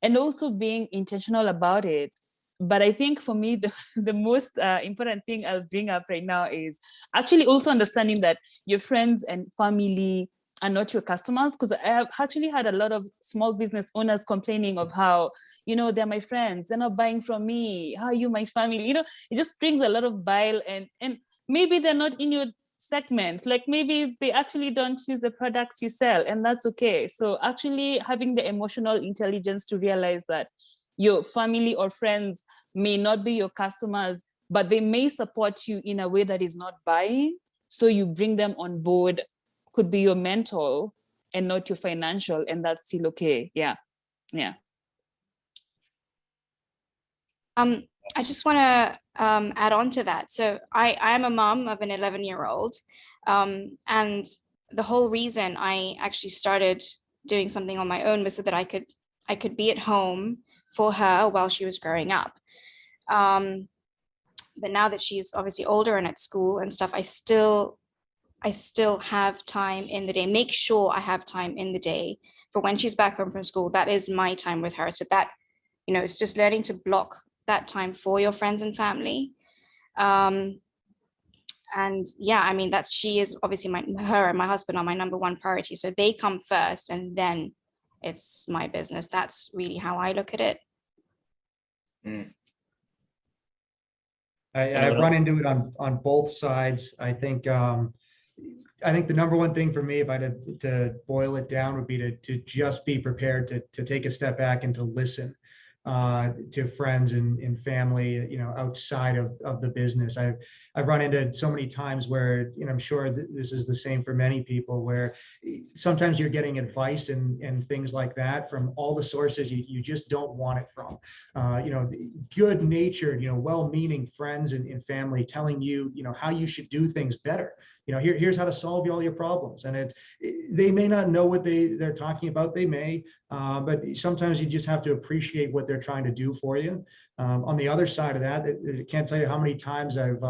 and also being intentional about it. But I think for me, the most important thing I'll bring up right now is actually also understanding that your friends and family are not your customers. Because I have actually had a lot of small business owners complaining of how, they're my friends, they're not buying from me. How are you, my family? It just brings a lot of bile, and maybe they're not in your segment. Like maybe they actually don't use the products you sell, and that's okay. So actually having the emotional intelligence to realize that your family or friends may not be your customers, but they may support you in a way that is not buying. So you bring them on board, could be your mentor and not your financial, and that's still okay. Yeah. I just want to add on to that. So I am a mom of an 11-year-old, and the whole reason I actually started doing something on my own was so that I could be at home for her while she was growing up. But now that she's obviously older and at school and stuff, I still have time in the day. Make sure I have time in the day for when she's back home from school. That is my time with her. So that, it's just learning to block that time for your friends and family. And yeah, I mean, she is obviously her and my husband are my number one priority. So they come first and then it's my business. That's really how I look at it. I run into it on both sides. I think the number one thing for me, if I had to boil it down, would be to just be prepared to take a step back and to listen to friends and family, outside of the business. I've run into so many times where, I'm sure this is the same for many people, where sometimes you're getting advice and things like that from all the sources you just don't want it from. Good natured, well-meaning friends and family telling you, how you should do things better. Here's how to solve all your problems. And they may not know what they're talking about. They may, but sometimes you just have to appreciate what they're trying to do for you. On the other side of that, I can't tell you how many times I've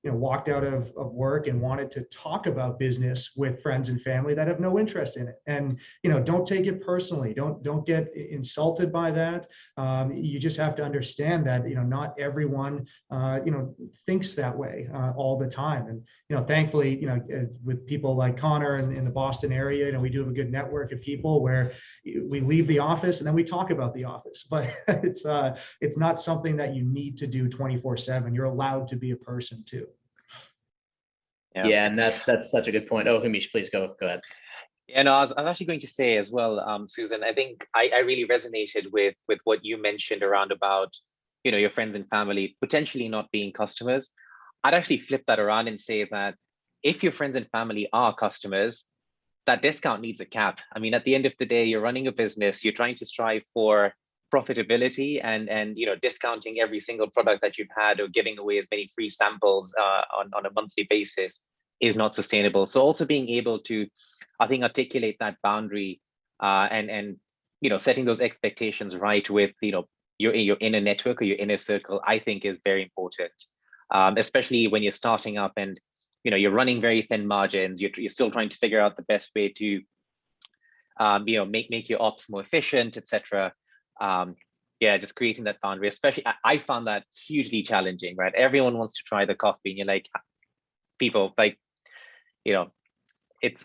walked out of work and wanted to talk about business with friends and family that have no interest in it. And don't take it personally. Don't get insulted by that. You just have to understand that not everyone thinks that way all the time. And thankfully with people like Connor in the Boston area, we do have a good network of people where we leave the office and then we talk about the office. But it's not something that you need to do 24/7. You're allowed to be a person too. Yeah, and that's such a good point. Oh, Hamish, please go ahead. Yeah, no, I was actually going to say as well, Susan, I think I really resonated with what you mentioned around about, your friends and family potentially not being customers. I'd actually flip that around and say that if your friends and family are customers, that discount needs a cap. I mean, at the end of the day, you're running a business, you're trying to strive for profitability, and discounting every single product that you've had or giving away as many free samples on a monthly basis is not sustainable. So also being able to, I think, articulate that boundary and setting those expectations right with your inner network or your inner circle, I think is very important, especially when you're starting up and you're running very thin margins. You're still trying to figure out the best way to make your ops more efficient, etc. Just creating that boundary. Especially, I found that hugely challenging. Right, everyone wants to try the coffee, and you're like, people like,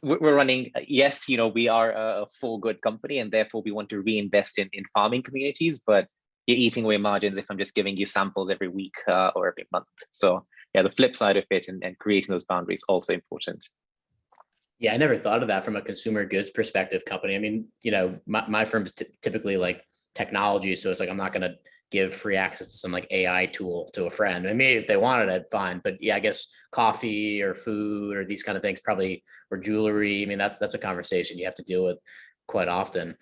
we're running. Yes, we are a full good company, and therefore we want to reinvest in farming communities, but you're eating away margins if I'm just giving you samples every week or every month. So yeah, the flip side of it and creating those boundaries also important. Yeah, I never thought of that from a consumer goods perspective company. I mean, my firm's typically like technology. So it's like, I'm not going to give free access to some like AI tool to a friend. I mean, if they wanted it, fine. But yeah, I guess coffee or food or these kind of things probably, or jewelry. I mean, that's a conversation you have to deal with quite often.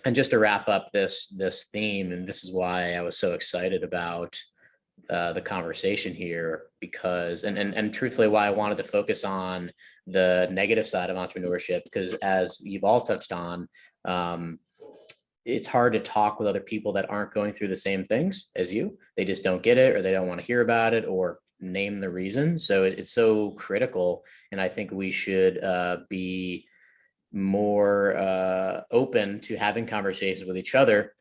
And just to wrap up this theme, and this is why I was so excited about the conversation here, because and truthfully why I wanted to focus on the negative side of entrepreneurship, because as you've all touched on, it's hard to talk with other people that aren't going through the same things as you. They just don't get it, or they don't want to hear about it, or name the reason. So it's so critical, and I think we should be more open to having conversations with each other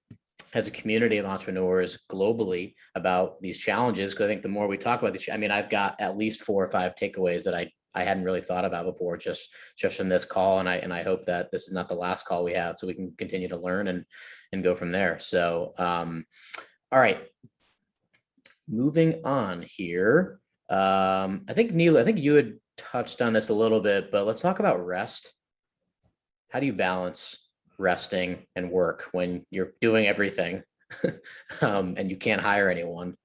as a community of entrepreneurs globally about these challenges. Because I think the more we talk about these, I mean, I've got at least 4 or 5 takeaways that I hadn't really thought about before just from this call. And I hope that this is not the last call we have, so we can continue to learn and go from there. So, all right, moving on here. I think Neela, I think you had touched on this a little bit, but let's talk about rest. How do you balance resting and work when you're doing everything and you can't hire anyone,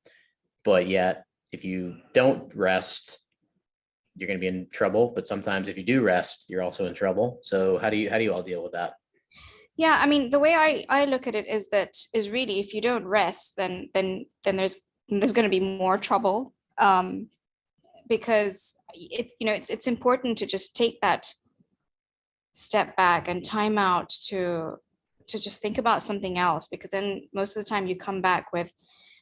but yet if you don't rest, you're going to be in trouble. But sometimes if you do rest, you're also in trouble. So how do you all deal with that? Yeah, I mean, the way I look at it is really, if you don't rest, then there's going to be more trouble, because it's important to just take that step back and time out to just think about something else, because then most of the time you come back with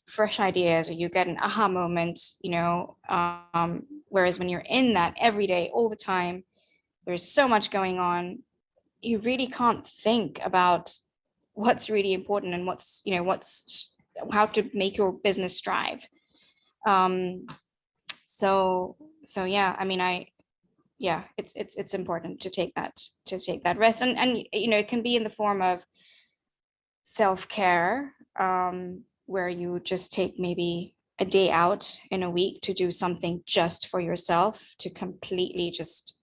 fresh ideas, or you get an aha moment, whereas when you're in that every day, all the time, there's so much going on, you really can't think about what's really important and what's how to make your business strive. So yeah, I mean, it's important to take that rest, and it can be in the form of self-care, where you just take maybe a day out in a week to do something just for yourself, to completely just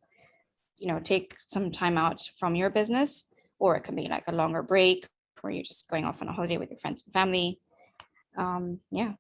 take some time out from your business. Or it can be like a longer break where you're just going off on a holiday with your friends and family. Yeah,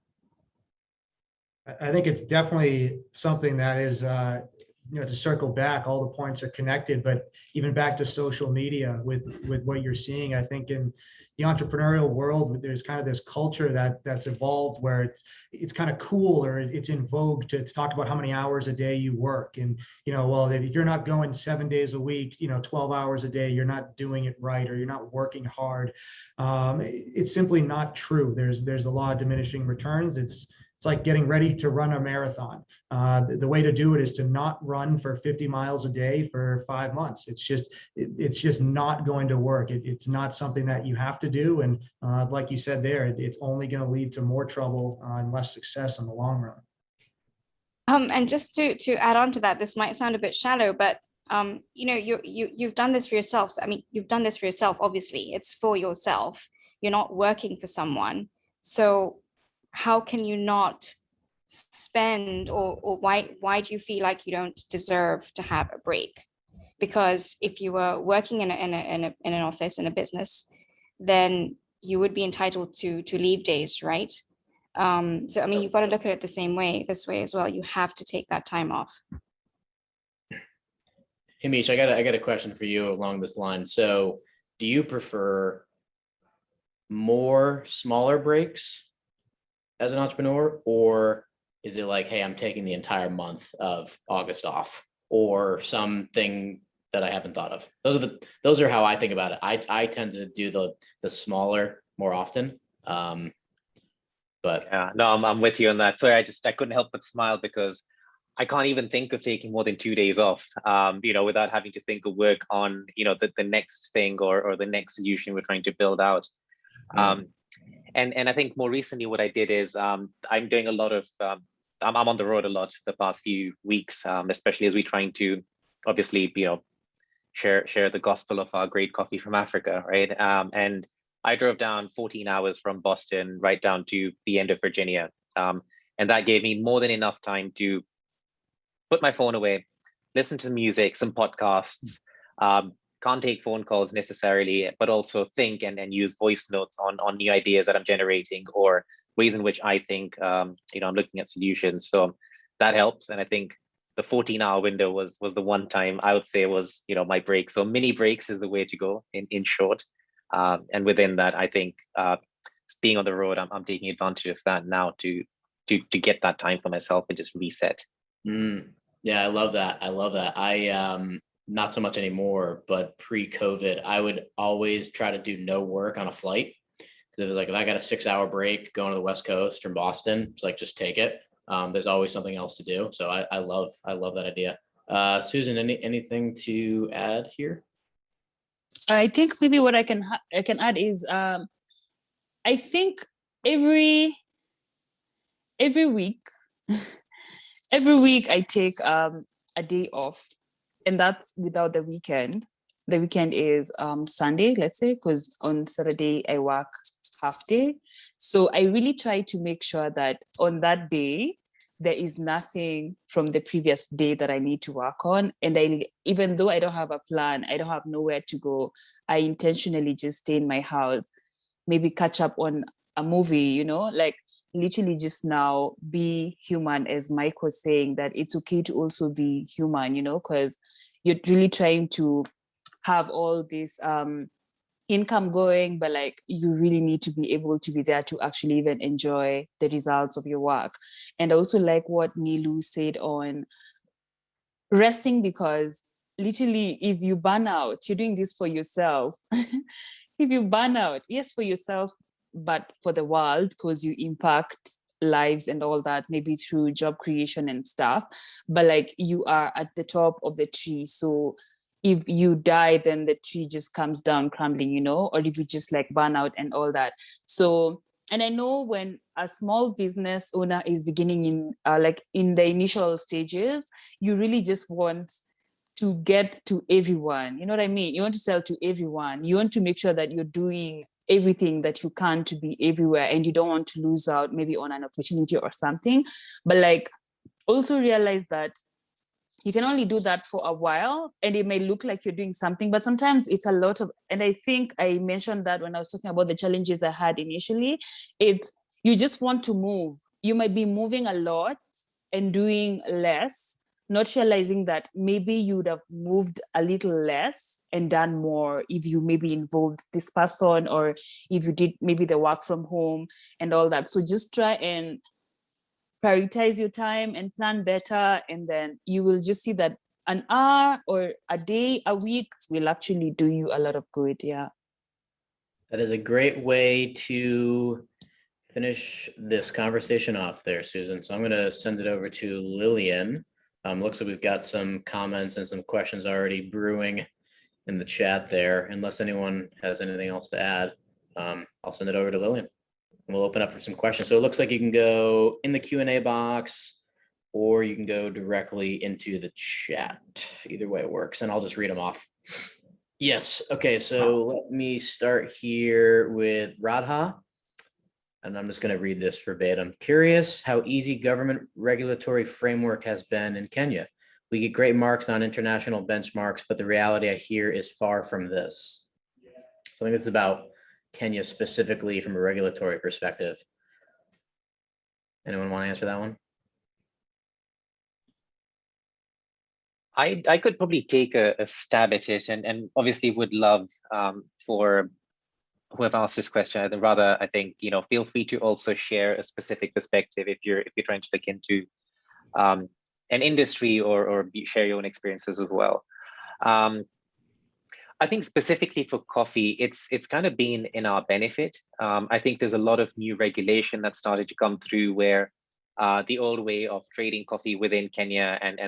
I think it's definitely something that is to circle back, all the points are connected, but even back to social media with what you're seeing, I think in the entrepreneurial world, there's kind of this culture that's evolved where it's kind of cool, or it's in vogue to talk about how many hours a day you work. And, well, if you're not going 7 days a week, 12 hours a day, you're not doing it right, or you're not working hard. It's simply not true. There's the law of diminishing returns. It's like getting ready to run a marathon. The way to do it is to not run for 50 miles a day for 5 months. It's just not going to work. It's not something that you have to do. And like you said there, it's only going to lead to more trouble and less success in the long run. And just to add on to that, this might sound a bit shallow, but you've done this for yourself. So, I mean, you've done this for yourself. Obviously, it's for yourself. You're not working for someone. So how can you not spend, or why do you feel like you don't deserve to have a break? Because if you were working in an office, in a business, then you would be entitled to leave days, right? So I mean, you've got to look at it this way as well. You have to take that time off. Hamish, I got a question for you along this line. So do you prefer more smaller breaks as an entrepreneur, or is it like, hey, I'm taking the entire month of August off, or something that I haven't thought of? Those are how I think about it. I tend to do the smaller more often. But Yeah, no, I'm with you on that. Sorry, I couldn't help but smile because I can't even think of taking more than 2 days off, without having to think or work on, the next thing or the next solution we're trying to build out. And I think more recently what I did is I'm doing a lot of, I'm on the road a lot the past few weeks, especially as we're trying to obviously, share the gospel of our great coffee from Africa, right? And I drove down 14 hours from Boston right down to the end of Virginia. And that gave me more than enough time to put my phone away, listen to music, some podcasts, can't take phone calls necessarily, but also think and use voice notes on new ideas that I'm generating or ways in which I think, I'm looking at solutions. So that helps. And I think the 14-hour window was the one time I would say was, my break. So mini breaks is the way to go in short. And within that, I think being on the road, I'm taking advantage of that now to get that time for myself and just reset. Yeah, I love that. I not so much anymore, but pre-COVID, I would always try to do no work on a flight. Because it was like, if I got a 6-hour break going to the West Coast from Boston, it's like, just take it. There's always something else to do. So I love that idea. Susan, anything to add here? I think maybe what I can add is I think every week I take a day off, and that's without the weekend. The weekend is Sunday, let's say, because on Saturday I work half day. So I really try to make sure that on that day there is nothing from the previous day that I need to work on. And even though I don't have a plan, I don't have nowhere to go, I intentionally just stay in my house, maybe catch up on a movie, like literally just now be human, as Mike was saying, that it's okay to also be human, because you're really trying to have all this income going, but like you really need to be able to be there to actually even enjoy the results of your work. And also like what Nilu said on resting, because literally if you burn out, you're doing this for yourself. If you burn out, yes, for yourself, but for the world, because you impact lives and all that, maybe through job creation and stuff, but like you are at the top of the tree. So if you die, then the tree just comes down crumbling, or if you just like burn out and all that. So, and I know when a small business owner is beginning in in the initial stages, you really just want to get to everyone. You know what I mean? You want to sell to everyone. You want to make sure that you're doing everything that you can to be everywhere, and you don't want to lose out maybe on an opportunity or something. But like also realize that you can only do that for a while, and it may look like you're doing something, but sometimes it's a lot of, and I think I mentioned that when I was talking about the challenges I had initially, it's you just want to move. You might be moving a lot and doing less, not realizing that maybe you would have moved a little less and done more if you maybe involved this person, or if you did maybe the work from home and all that. So just try and prioritize your time and plan better, and then you will just see that an hour or a day, a week will actually do you a lot of good. Yeah. That is a great way to finish this conversation off there, Susan. So I'm going to send it over to Lillian. Looks like we've got some comments and some questions already brewing in the chat there. Unless anyone has anything else to add, I'll send it over to Lillian. We'll open up for some questions. So it looks like you can go in the Q&A box, or you can go directly into the chat. Either way works, and I'll just read them off. Yes. Okay. So let me start here with Radha, and I'm just going to read this verbatim. Curious how easy government regulatory framework has been in Kenya. We get great marks on international benchmarks, but the reality I hear is far from this. So I think this is about Kenya specifically from a regulatory perspective. Anyone want to answer that one? I could probably take a stab at it, and obviously would love for whoever asked this question, I'd rather, I think, feel free to also share a specific perspective if you're trying to look into an industry or share your own experiences as well. I think specifically for coffee, it's kind of been in our benefit. I think there's a lot of new regulation that started to come through where the old way of trading coffee within Kenya and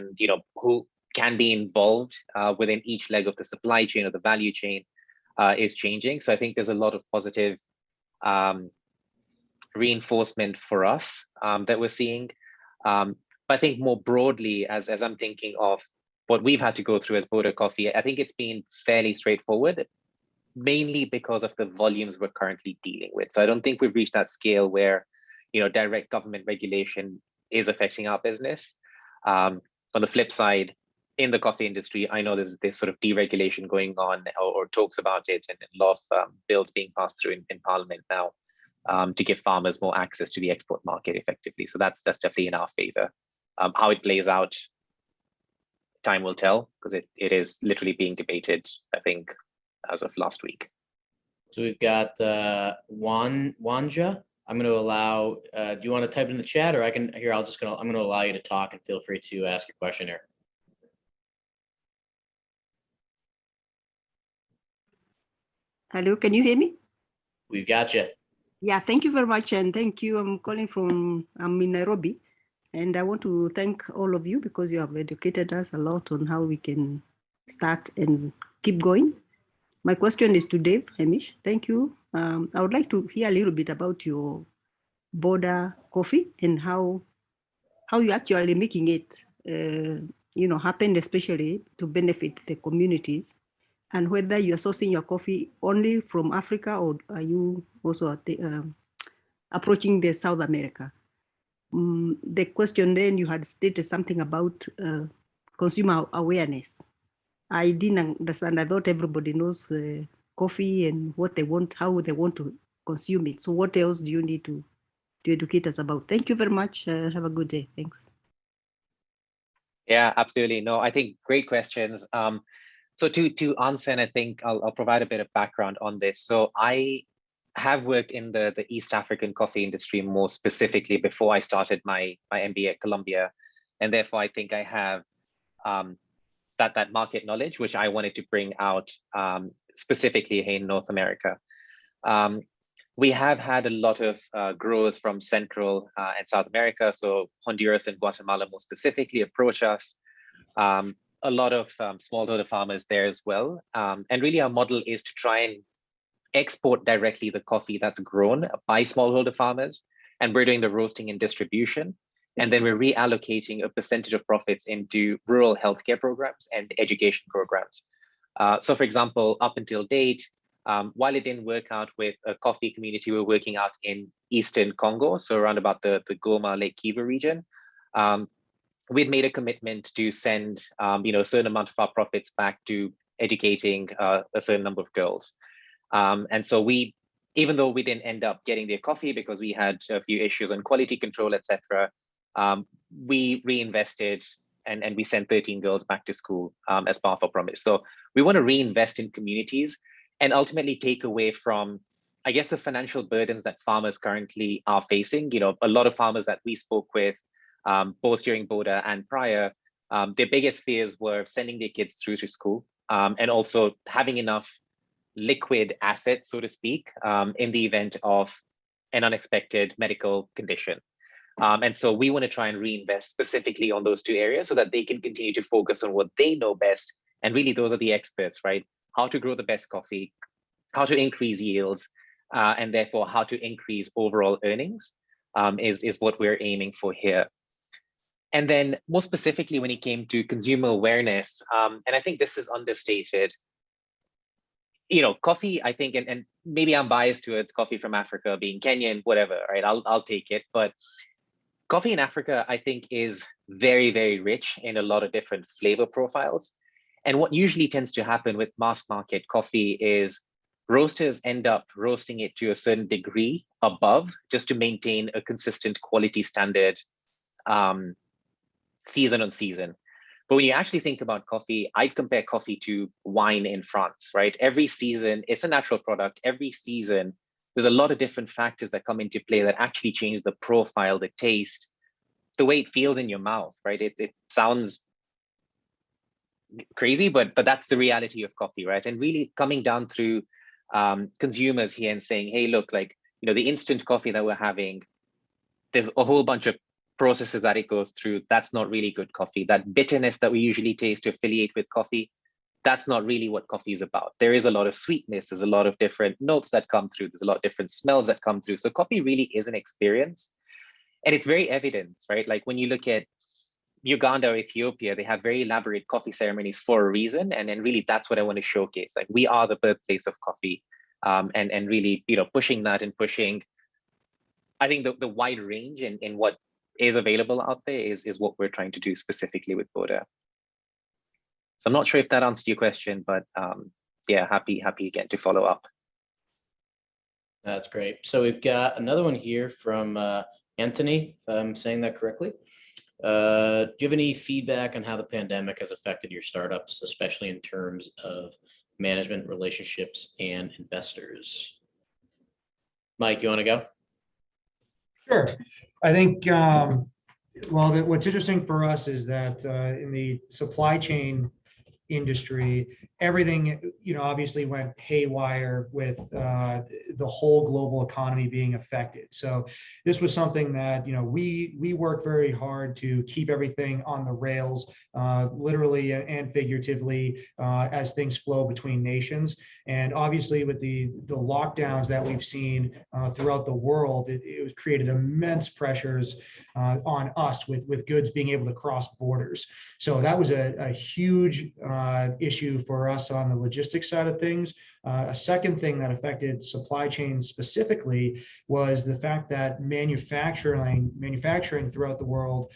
who can be involved within each leg of the supply chain or the value chain is changing. So I think there's a lot of positive reinforcement for us that we're seeing. But I think more broadly, as I'm thinking of what we've had to go through as Boda Coffee, I think it's been fairly straightforward, mainly because of the volumes we're currently dealing with. So I don't think we've reached that scale where, direct government regulation is affecting our business. On the flip side, in the coffee industry, I know there's this sort of deregulation going on or talks about it, and a lot of bills being passed through in Parliament now to give farmers more access to the export market effectively. So that's definitely in our favor. How it plays out, time will tell, because it is literally being debated, I think, as of last week. So we've got Wanja. I'm going to allow, do you want to type in the chat, or I'm going to allow you to talk, and feel free to ask your question here. Hello, can you hear me? We've got you. Yeah, thank you very much, and thank you. I'm in Nairobi, and I want to thank all of you because you have educated us a lot on how we can start and keep going. My question is to Dave, Hamish. Thank you. I would like to hear a little bit about your Boda Coffee and how you're actually making it, happen, especially to benefit the communities, and whether you're sourcing your coffee only from Africa, or are you also approaching the South America? The question then, you had stated something about consumer awareness. I didn't understand. I thought everybody knows coffee and what they want, how they want to consume it. So what else do you need to educate us about? Thank you very much. Have a good day. Thanks. Yeah, absolutely. No, I think great questions. So to answer, and I think I'll provide a bit of background on this. So I have worked in the East African coffee industry more specifically before I started my MBA at Columbia. And therefore, I think I have that market knowledge, which I wanted to bring out specifically in North America. We have had a lot of growers from Central and South America, so Honduras and Guatemala more specifically, approach us. A lot of smallholder farmers there as well. And really our model is to try and export directly the coffee that's grown by smallholder farmers. And we're doing the roasting and distribution. And then we're reallocating a percentage of profits into rural healthcare programs and education programs. So for example, up until date, while it didn't work out with a coffee community, we're working out in Eastern Congo, so around about the Goma Lake Kivu region. We'd made a commitment to send a certain amount of our profits back to educating a certain number of girls. And so even though we didn't end up getting their coffee because we had a few issues on quality control, etc., we reinvested and we sent 13 girls back to school as part of our promise. So we want to reinvest in communities and ultimately take away from, I guess, the financial burdens that farmers currently are facing. A lot of farmers that we spoke with, both during Boda and prior, their biggest fears were sending their kids through to school and also having enough liquid assets, so to speak, in the event of an unexpected medical condition. And so we want to try and reinvest specifically on those two areas so that they can continue to focus on what they know best. And really, those are the experts, right? How to grow the best coffee, how to increase yields, and therefore how to increase overall earnings is what we're aiming for here. And then more specifically, when it came to consumer awareness, and I think this is understated, coffee, I think, and maybe I'm biased towards coffee from Africa being Kenyan, whatever, right? I'll take it. But coffee in Africa, I think, is very, very rich in a lot of different flavor profiles. And what usually tends to happen with mass market coffee is roasters end up roasting it to a certain degree above just to maintain a consistent quality standard season on season. But when you actually think about coffee, I'd compare coffee to wine in France, right? Every season, it's a natural product. Every season, there's a lot of different factors that come into play that actually change the profile, the taste, the way it feels in your mouth, right? It sounds crazy, but that's the reality of coffee, right? And really coming down through consumers here and saying, hey, look, like, the instant coffee that we're having, there's a whole bunch of processes that it goes through. That's not really good coffee. That bitterness that we usually taste to affiliate with coffee, that's not really what coffee is about. There is a lot of sweetness. There's a lot of different notes that come through. There's a lot of different smells that come through. So coffee really is an experience. And it's very evident, right? Like when you look at Uganda or Ethiopia, they have very elaborate coffee ceremonies for a reason. And then really that's what I want to showcase. Like we are the birthplace of coffee, and really, pushing that and pushing, I think the wide range in what is available out there is what we're trying to do specifically with Boda. So I'm not sure if that answered your question, but yeah, happy again to follow up. That's great. So we've got another one here from Anthony, if I'm saying that correctly. Do you have any feedback on how the pandemic has affected your startups, especially in terms of management, relationships, and investors? Mike, you want to go? Sure. I think, what's interesting for us is that in the supply chain industry, everything, obviously went haywire with the whole global economy being affected. So this was something that, we work very hard to keep everything on the rails, literally and figuratively, as things flow between nations. And obviously with the lockdowns that we've seen throughout the world, it was created immense pressures on us with goods being able to cross borders. So that was a huge issue for us on the logistics side of things. A second thing that affected supply chain specifically was the fact that manufacturing throughout the world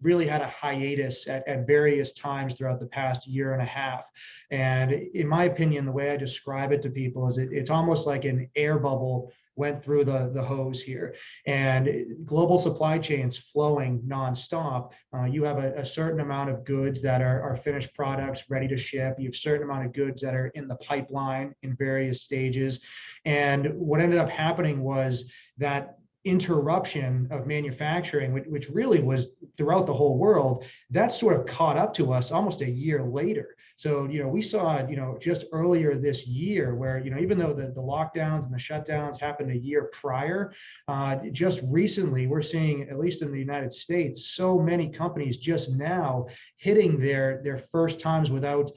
really had a hiatus at various times throughout the past year and a half. And in my opinion, the way I describe it to people is it's almost like an air bubble went through the hose here, and global supply chains flowing nonstop. You have a certain amount of goods that are finished products ready to ship. You have a certain amount of goods that are in the pipeline in various stages. And what ended up happening was that interruption of manufacturing, which really was throughout the whole world, that sort of caught up to us almost a year later. So, we saw, just earlier this year where, even though the lockdowns and the shutdowns happened a year prior, just recently we're seeing, at least in the United States, so many companies just now hitting their first times without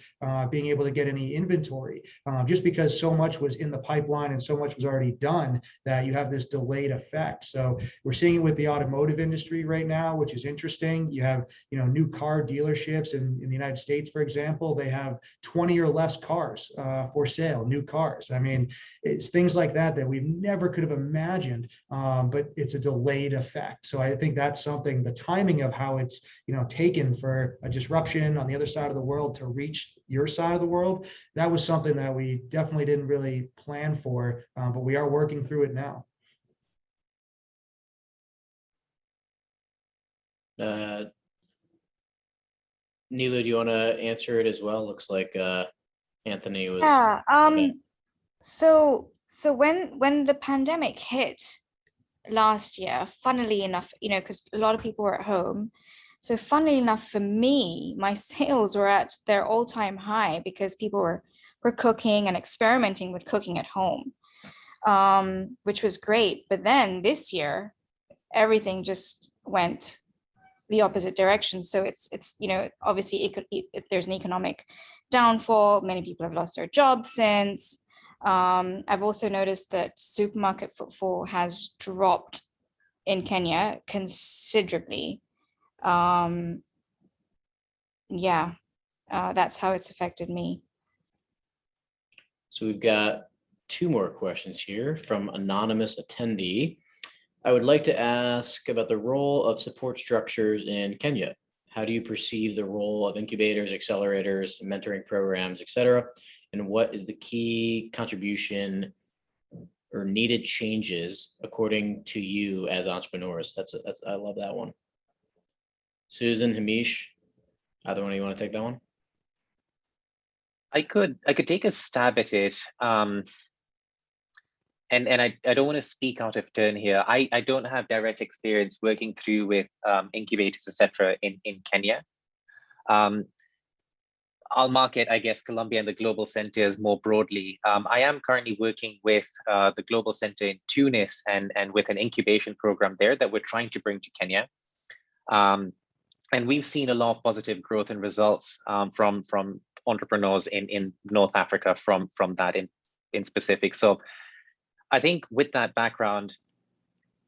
being able to get any inventory, just because so much was in the pipeline and so much was already done that you have this delayed effect. So we're seeing it with the automotive industry right now, which is interesting. You have, new car dealerships in the United States, for example, they have 20 or less cars for sale, new cars. I mean, it's things like that we never could have imagined, but it's a delayed effect. So I think that's something, the timing of how it's, taken for a disruption on the other side of the world to reach your side of the world, that was something that we definitely didn't really plan for, but we are working through it now. Nilu, do you want to answer it as well? Looks like Anthony was. Yeah. So when the pandemic hit last year, funnily enough, because a lot of people were at home. So funnily enough, for me, my sales were at their all-time high because people were cooking and experimenting with cooking at home, which was great. But then this year, everything just went the opposite direction. So it's obviously there's an economic downfall. Many people have lost their jobs since. I've also noticed that supermarket footfall has dropped in Kenya considerably. Yeah, that's how it's affected me. So we've got two more questions here from anonymous attendee. I would like to ask about the role of support structures in Kenya. How do you perceive the role of incubators, accelerators, mentoring programs, etc.? And what is the key contribution or needed changes according to you as entrepreneurs? I love that one. Susan, Hamish. Either one of you want to take that one? I could take a stab at it. And I don't want to speak out of turn here. I don't have direct experience working through with incubators, etc. in Kenya. I'll market, I guess, Colombia and the global centers more broadly. I am currently working with the global center in Tunis and with an incubation program there that we're trying to bring to Kenya. And we've seen a lot of positive growth and results from entrepreneurs in North Africa from that in specific. So I think with that background,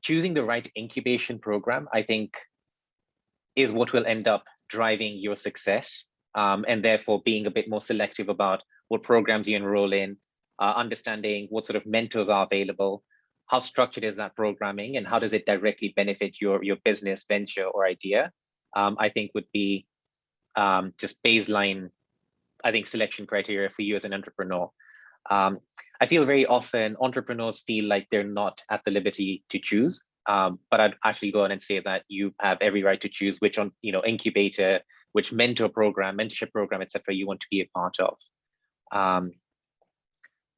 choosing the right incubation program, I think, is what will end up driving your success. And therefore being a bit more selective about what programs you enroll in, understanding what sort of mentors are available, how structured is that programming, and how does it directly benefit your business venture or idea, I think would be just baseline, I think, selection criteria for you as an entrepreneur. I feel very often entrepreneurs feel like they're not at the liberty to choose, but I'd actually go on and say that you have every right to choose which incubator, which mentorship program, etc. you want to be a part of.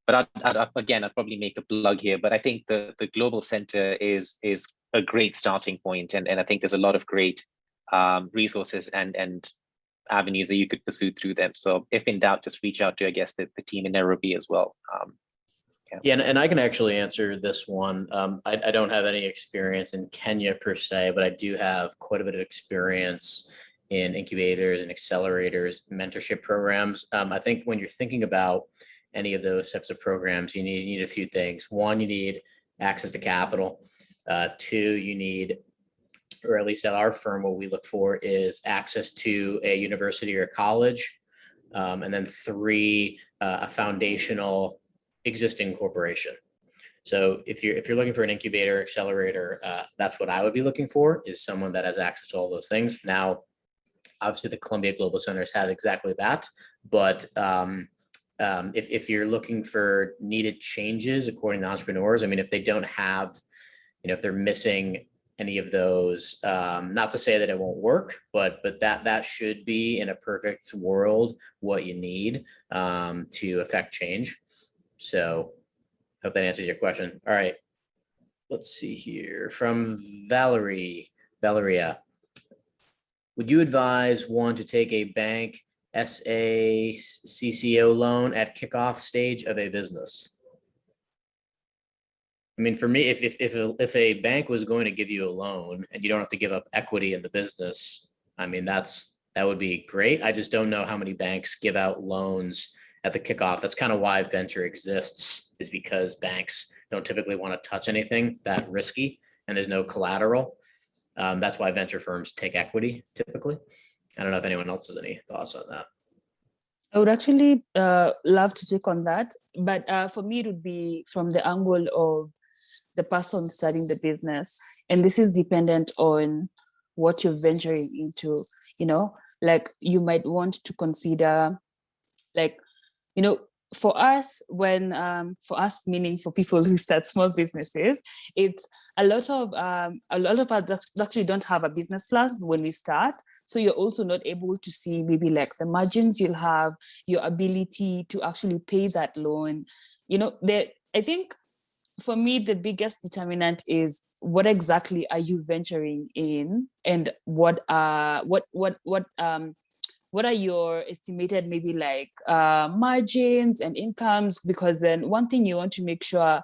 But I'd probably make a plug here, but I think the global center is a great starting point, and I think there's a lot of great resources and avenues that you could pursue through them. So if in doubt, just reach out to, I guess, the team in Nairobi as well. Yeah, and I can actually answer this one. I don't have any experience in Kenya per se, but I do have quite a bit of experience in incubators and accelerators, mentorship programs. I think when you're thinking about any of those types of programs, you need a few things. One, you need access to capital. Two, you need, or at least at our firm, what we look for is access to a university or college. And then three, a foundational existing corporation. So if you're looking for an incubator, accelerator, that's what I would be looking for, is someone that has access to all those things. Now, obviously the Columbia Global Centers have exactly that, but if you're looking for needed changes according to entrepreneurs, I mean, if they don't have, if they're missing any of those, not to say that it won't work, but that should be, in a perfect world, what you need to affect change. So hope that answers your question. All right, let's see here from Valeria. Would you advise one to take a bank SACCO loan at kickoff stage of a business? I mean, for me, if a bank was going to give you a loan and you don't have to give up equity in the business, I mean, that would be great. I just don't know how many banks give out loans at the kickoff. That's kind of why venture exists, is because banks don't typically want to touch anything that risky and there's no collateral. That's why venture firms take equity typically. I don't know if anyone else has any thoughts on that. I would actually love to take on that, but for me, it would be from the angle of the person starting the business. And this is dependent on what you're venturing into, like you might want to consider, like, for us, meaning for people who start small businesses, it's a lot of us actually don't have a business plan when we start. So you're also not able to see maybe like the margins you'll have, your ability to actually pay that loan. I think for me, the biggest determinant is what exactly are you venturing in, and what are your estimated maybe like margins and incomes? Because then one thing you want to make sure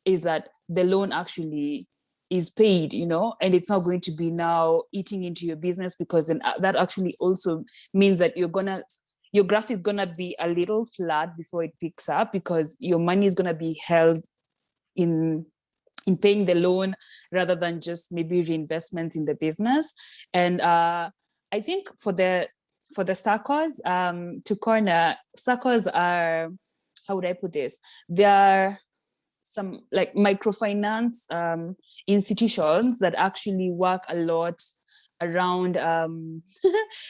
is that the loan actually is paid, and it's not going to be now eating into your business, because then that actually also means that your graph is gonna be a little flat before it picks up, because your money is gonna be held in paying the loan rather than just maybe reinvestments in the business. And I think for the SACCOs, to corner, SACCOs are, how would I put this? They are some like microfinance institutions that actually work a lot around,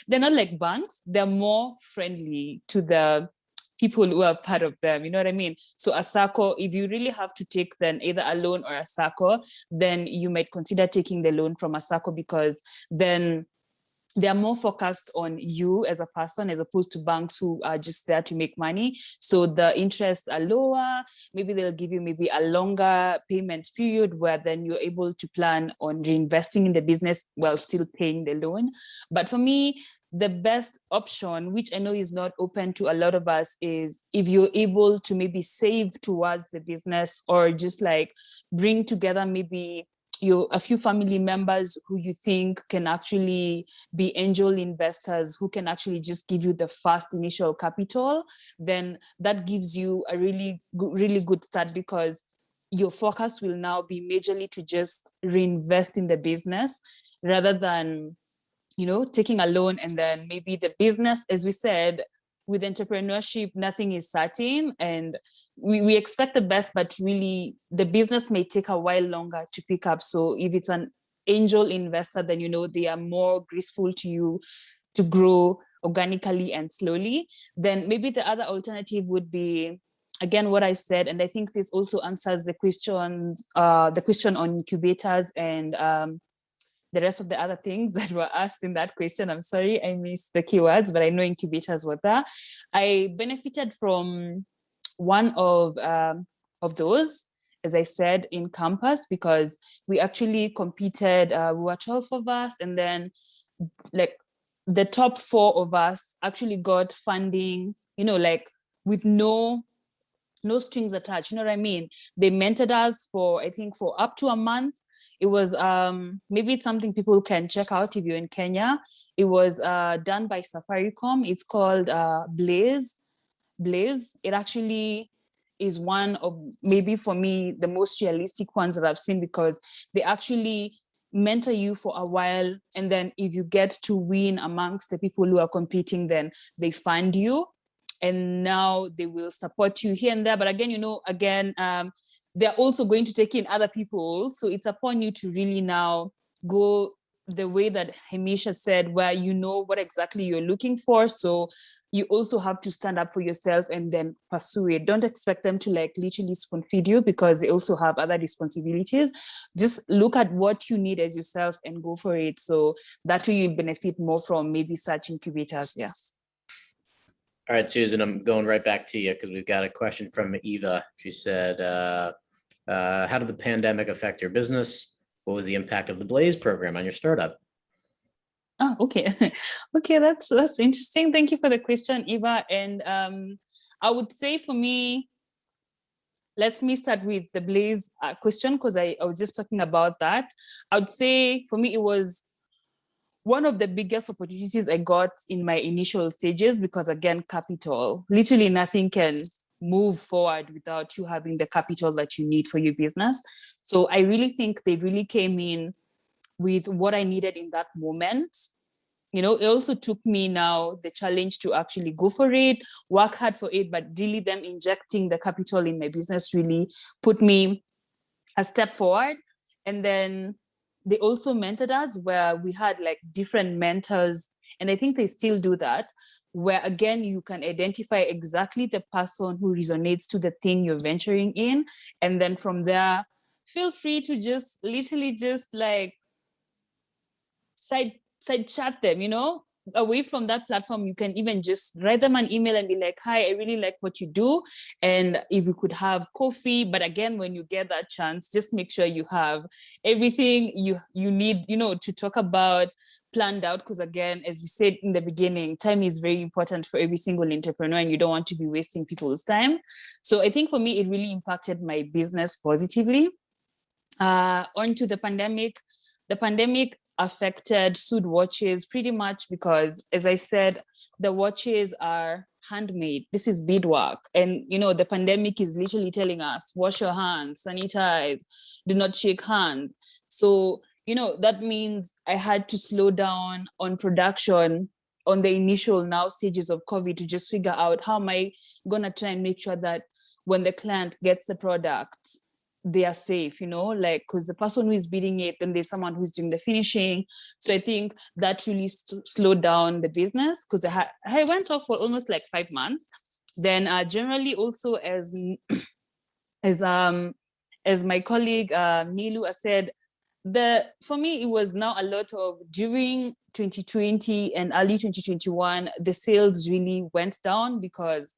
they're not like banks, they're more friendly to the people who are part of them, you know what I mean? So a SACCO, if you really have to take then either a loan or a SACCO, then you might consider taking the loan from a SACCO, because then they are more focused on you as a person as opposed to banks who are just there to make money. So the interests are lower. Maybe they'll give you maybe a longer payment period where then you're able to plan on reinvesting in the business while still paying the loan. But for me, the best option, which I know is not open to a lot of us, is if you're able to maybe save towards the business or just like bring together maybe a few family members who you think can actually be angel investors who can actually just give you the first initial capital, then that gives you a really good start, because your focus will now be majorly to just reinvest in the business rather than, you know, taking a loan and then maybe the business, as we said, with entrepreneurship, nothing is certain and we expect the best, but really the business may take a while longer to pick up. So if it's an angel investor, then, you know, they are more graceful to you to grow organically and slowly. Then maybe the other alternative would be, again, what I said, and I think this also answers the question on incubators and the rest of the other things that were asked in that question. I'm sorry, I missed the keywords, but I know incubators were there. I benefited from one of those, as I said, in campus, because we actually competed. We were 12 of us, and then like the top 4 of us actually got funding, you know, like with no strings attached. You know what I mean? They mentored us for, I think, for up to a month. It was, maybe it's something people can check out if you're in Kenya. It was done by Safaricom. It's called Blaze. It actually is one of, maybe for me, the most realistic ones that I've seen, because they actually mentor you for a while. And then if you get to win amongst the people who are competing, then they fund you. And now they will support you here and there. But again, you know, they're also going to take in other people. So it's upon you to really now go the way that Hamisha said, where you know what exactly you're looking for. So you also have to stand up for yourself and then pursue it. Don't expect them to like literally spoon feed you, because they also have other responsibilities. Just look at what you need as yourself and go for it. So that way you benefit more from maybe such incubators. Yeah. All right, Susan, I'm going right back to you because we've got a question from Eva. She said, how did the pandemic affect your business? What was the impact of the Blaze program on your startup? Oh, okay. Okay, that's interesting. Thank you for the question, Eva. And I would say for me, let me start with the Blaze question, because I was just talking about that. I would say for me, it was one of the biggest opportunities I got in my initial stages, because again, capital, literally nothing can move forward without you having the capital that you need for your business. So I really think they really came in with what I needed in that moment. You know, it also took me now the challenge to actually go for it, work hard for it, but really them injecting the capital in my business really put me a step forward. And then they also mentored us, where we had like different mentors, and I think they still do that, where again you can identify exactly the person who resonates to the thing you're venturing in, and then from there feel free to just literally just like side chat them, you know. Away from that platform, you can even just write them an email and be like, hi, I really like what you do, and if we could have coffee. But again, when you get that chance, just make sure you have everything you need, you know, to talk about planned out, because again, as we said in the beginning, time is very important for every single entrepreneur, and you don't want to be wasting people's time. So I think for me, it really impacted my business positively. On to the pandemic. The pandemic affected Sud watches pretty much because, as I said, the watches are handmade. This is beadwork. And, you know, the pandemic is literally telling us, wash your hands, sanitize, do not shake hands. So, you know, that means I had to slow down on production on the initial now stages of COVID to just figure out how am I going to try and make sure that when the client gets the product, they are safe, you know, like, because the person who is bidding it, then there's someone who's doing the finishing. So I think that really slowed down the business, because I went off for almost like 5 months. Then generally also as my colleague Nilu has said, for me, it was now a lot of during 2020 and early 2021, the sales really went down because,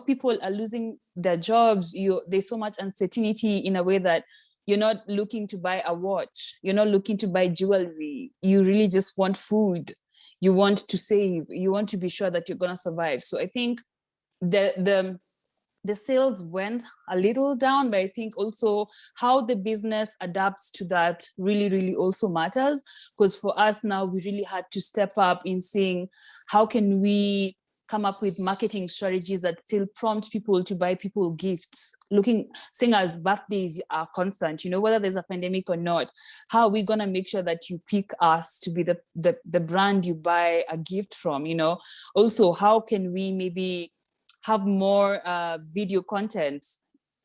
people are losing their jobs. There's so much uncertainty in a way that you're not looking to buy a watch. You're not looking to buy jewelry. You really just want food. You want to save. You want to be sure that you're going to survive. So I think the sales went a little down, but I think also how the business adapts to that really, really also matters. Because for us now, we really had to step up in seeing how can we come up with marketing strategies that still prompt people to buy people gifts, seeing as birthdays are constant, whether there's a pandemic or not. How are we going to make sure that you pick us to be the brand you buy a gift from? Also, how can we maybe have more video content?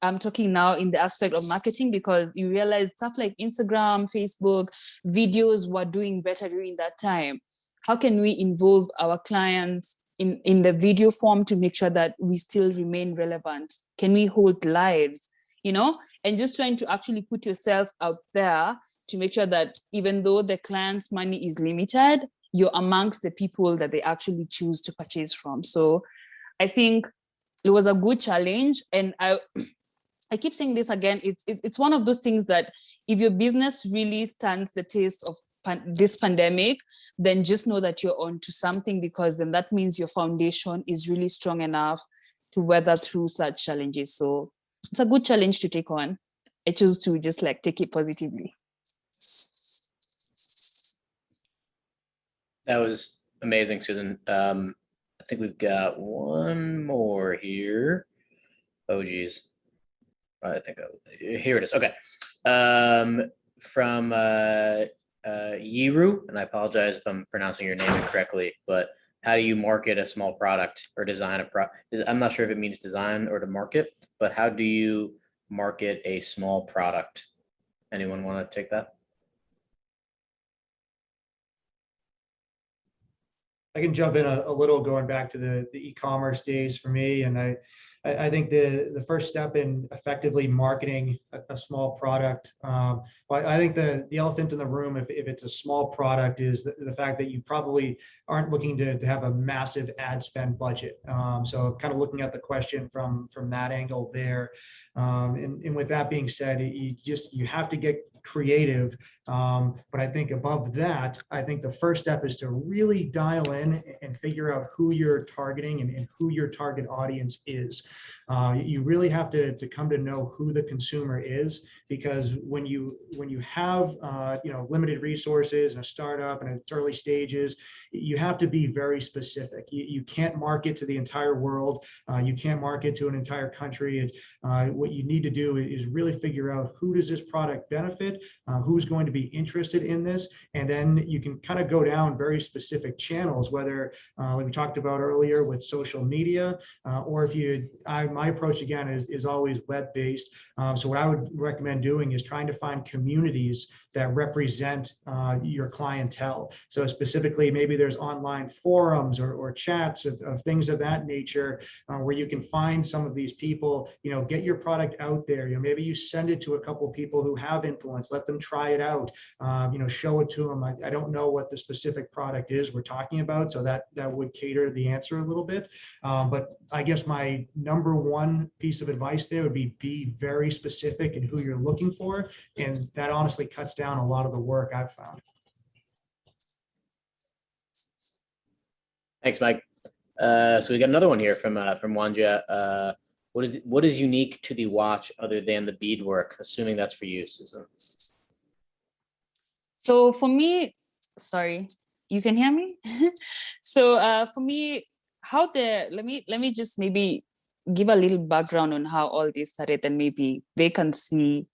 I'm talking now in the aspect of marketing, because you realize stuff like Instagram, Facebook, videos were doing better during that time. How can we involve our clients in the video form to make sure that we still remain relevant? Can we hold lives, and just trying to actually put yourself out there to make sure that even though the client's money is limited, you're amongst the people that they actually choose to purchase from. So I think it was a good challenge. And I keep saying this again, it's one of those things that if your business really stands the test of this pandemic, then just know that you're on to something, because then that means your foundation is really strong enough to weather through such challenges. So it's a good challenge to take on. I choose to just take it positively. That was amazing, Susan. I think we've got one more here. Oh, geez. I think here it is. Okay. From Yiru, and I apologize if I'm pronouncing your name incorrectly, but how do you market a small product or design a product? I'm not sure if it means design or to market, but how do you market a small product? Anyone want to take that? I can jump in a little, going back to the e-commerce days for me. And I think the first step in effectively marketing a small product, I think the elephant in the room, if it's a small product, is the fact that you probably aren't looking to have a massive ad spend budget. So kind of looking at the question from that angle there. And with that being said, you have to get creative. But I think above that, I think the first step is to really dial in and figure out who you're targeting and who your target audience is. You really have to come to know who the consumer is, because when you have limited resources and a startup and its early stages, you have to be very specific. You can't market to the entire world. You can't market to an entire country. What you need to do is really figure out who does this product benefit, who's going to be interested in this, and then you can kind of go down very specific channels, whether like we talked about earlier with social media, or my approach again is always web-based. So what I would recommend doing is trying to find communities that represent your clientele. So specifically, maybe there's online forums or chats of things of that nature, where you can find some of these people, get your product out there. Maybe you send it to a couple people who have influence, let them try it out, show it to them. I don't know what the specific product is we're talking about, so that would cater the answer a little bit. But I guess my number one piece of advice there would be very specific in who you're looking for, and that honestly cuts down a lot of the work I've found. Thanks, Mike. So we got another one here from Wanja. What is unique to the watch other than the beadwork? Assuming that's for you, Susan. So for me, sorry, you can hear me? So for me, let me just maybe give a little background on how all this started, and maybe they can see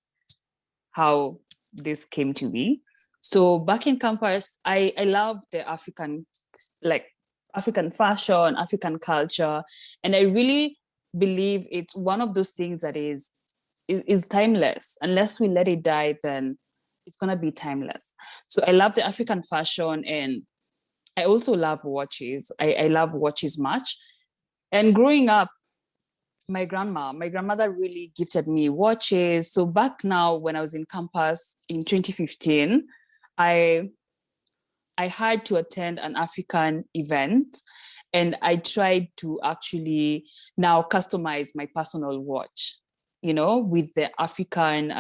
how this came to be. So back in campus, I love the African fashion, African culture, and I really believe it's one of those things that is timeless. Unless we let it die, then it's gonna be timeless. So I love the African fashion, and I also love watches. I love watches much. And growing up, my grandmother really gifted me watches. So back now, when I was in campus in 2015, I had to attend an African event, and I tried to actually now customize my personal watch, you know, with the African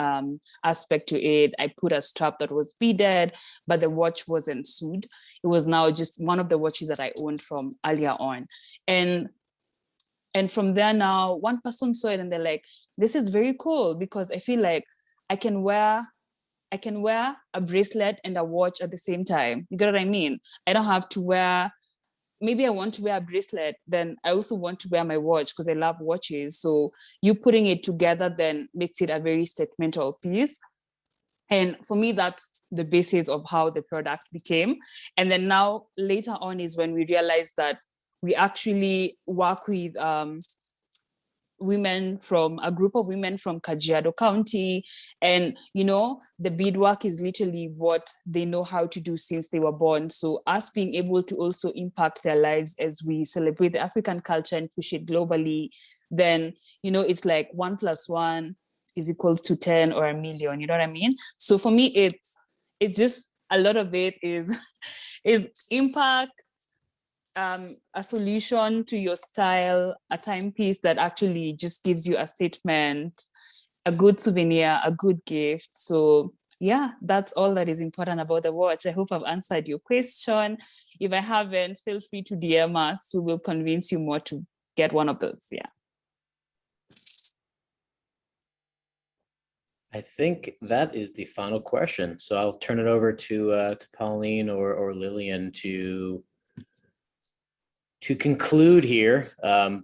aspect to it. I put a strap that was beaded, but the watch wasn't sewed. It was now just one of the watches that I owned from earlier on. And from there now, one person saw it and they're like, this is very cool, because I feel like I can wear a bracelet and a watch at the same time. You get what I mean? I don't have to wear, maybe I want to wear a bracelet, then I also want to wear my watch because I love watches. So you putting it together then makes it a very statemental piece. And for me, that's the basis of how the product became. And then now later on is when we realized that we actually work with women from a group of women from Kajiado County. And, you know, the beadwork is literally what they know how to do since they were born. So us being able to also impact their lives as we celebrate the African culture and push it globally, then, you know, it's like 1 + 1 is equals to 10 or a million, you know what I mean? So for me, it's just a lot of it is impact, a solution to your style, a timepiece that actually just gives you a statement, a good souvenir, a good gift. So yeah, that's all that is important about the watch. I hope I've answered your question. If I haven't, feel free to DM us. We will convince you more to get one of those. Yeah. I think that is the final question. So I'll turn it over to Pauline or Lillian to conclude here.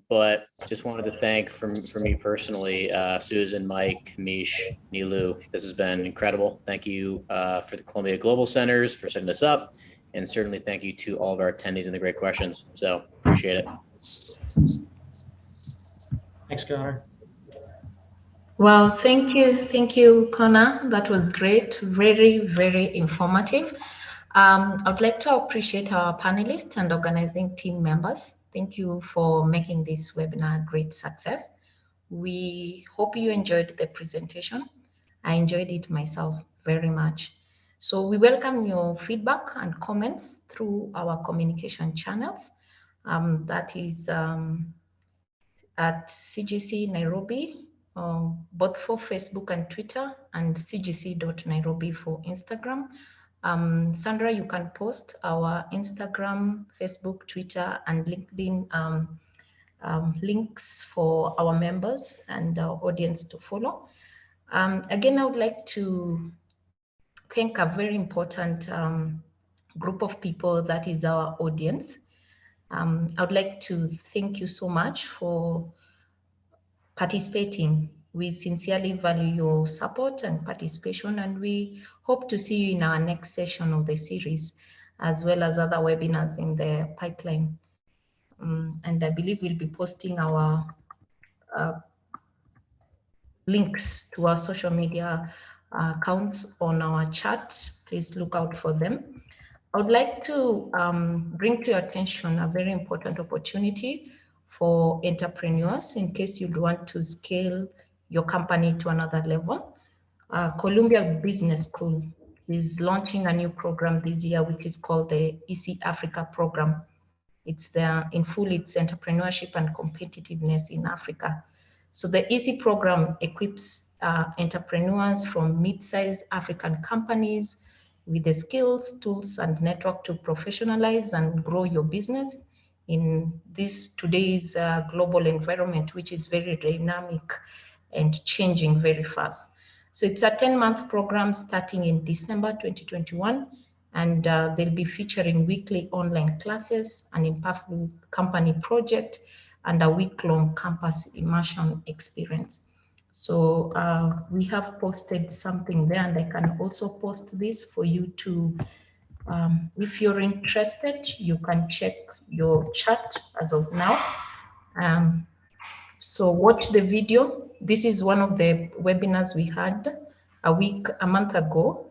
But just wanted to thank for me personally, Susan, Mike, Kamish, Nilu. This has been incredible. Thank you for the Columbia Global Centers for setting this up. And certainly thank you to all of our attendees and the great questions. So appreciate it. Thanks, Connor. Well, thank you, Connor. That was great, very, very informative. I would like to appreciate our panelists and organizing team members. Thank you for making this webinar a great success. We hope you enjoyed the presentation. I enjoyed it myself very much. So we welcome your feedback and comments through our communication channels. That is at CGC Nairobi, both for Facebook and Twitter, and cgc.nairobi for Instagram. Sandra, you can post our Instagram, Facebook, Twitter, and LinkedIn links for our members and our audience to follow. Again, I would like to thank a very important group of people that is our audience. I would like to thank you so much for participating. We sincerely value your support and participation, and we hope to see you in our next session of the series, as well as other webinars in the pipeline. And I believe we'll be posting our links to our social media accounts on our chat. Please look out for them. I would like to bring to your attention a very important opportunity for entrepreneurs in case you'd want to scale your company to another level. Columbia Business School is launching a new program this year, which is called the EC Africa program. It's there in full, it's entrepreneurship and competitiveness in Africa. So the EC program equips entrepreneurs from mid-sized African companies with the skills, tools, and network to professionalize and grow your business in this today's global environment, which is very dynamic and changing very fast. So it's a 10-month program starting in December 2021, and they'll be featuring weekly online classes, an impactful company project, and a week-long campus immersion experience. So we have posted something there, and I can also post this for you to, if you're interested, you can check your chat as of now. So watch the video. This is one of the webinars we had a month ago,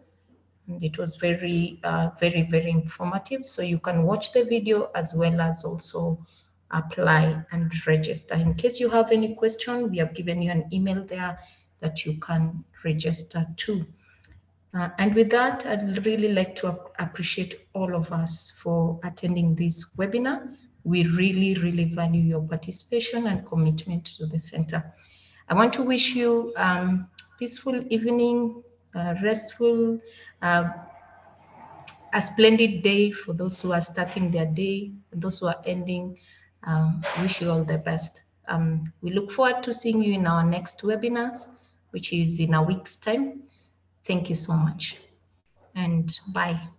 and it was very, very informative. So you can watch the video as well as also apply and register. In case you have any question, we have given you an email there that you can register to. And with that, I'd really like to appreciate all of us for attending this webinar. We really, really value your participation and commitment to the center. I want to wish you peaceful evening, restful, a splendid day for those who are starting their day, and those who are ending. Wish you all the best. We look forward to seeing you in our next webinars, which is in a week's time. Thank you so much, and bye.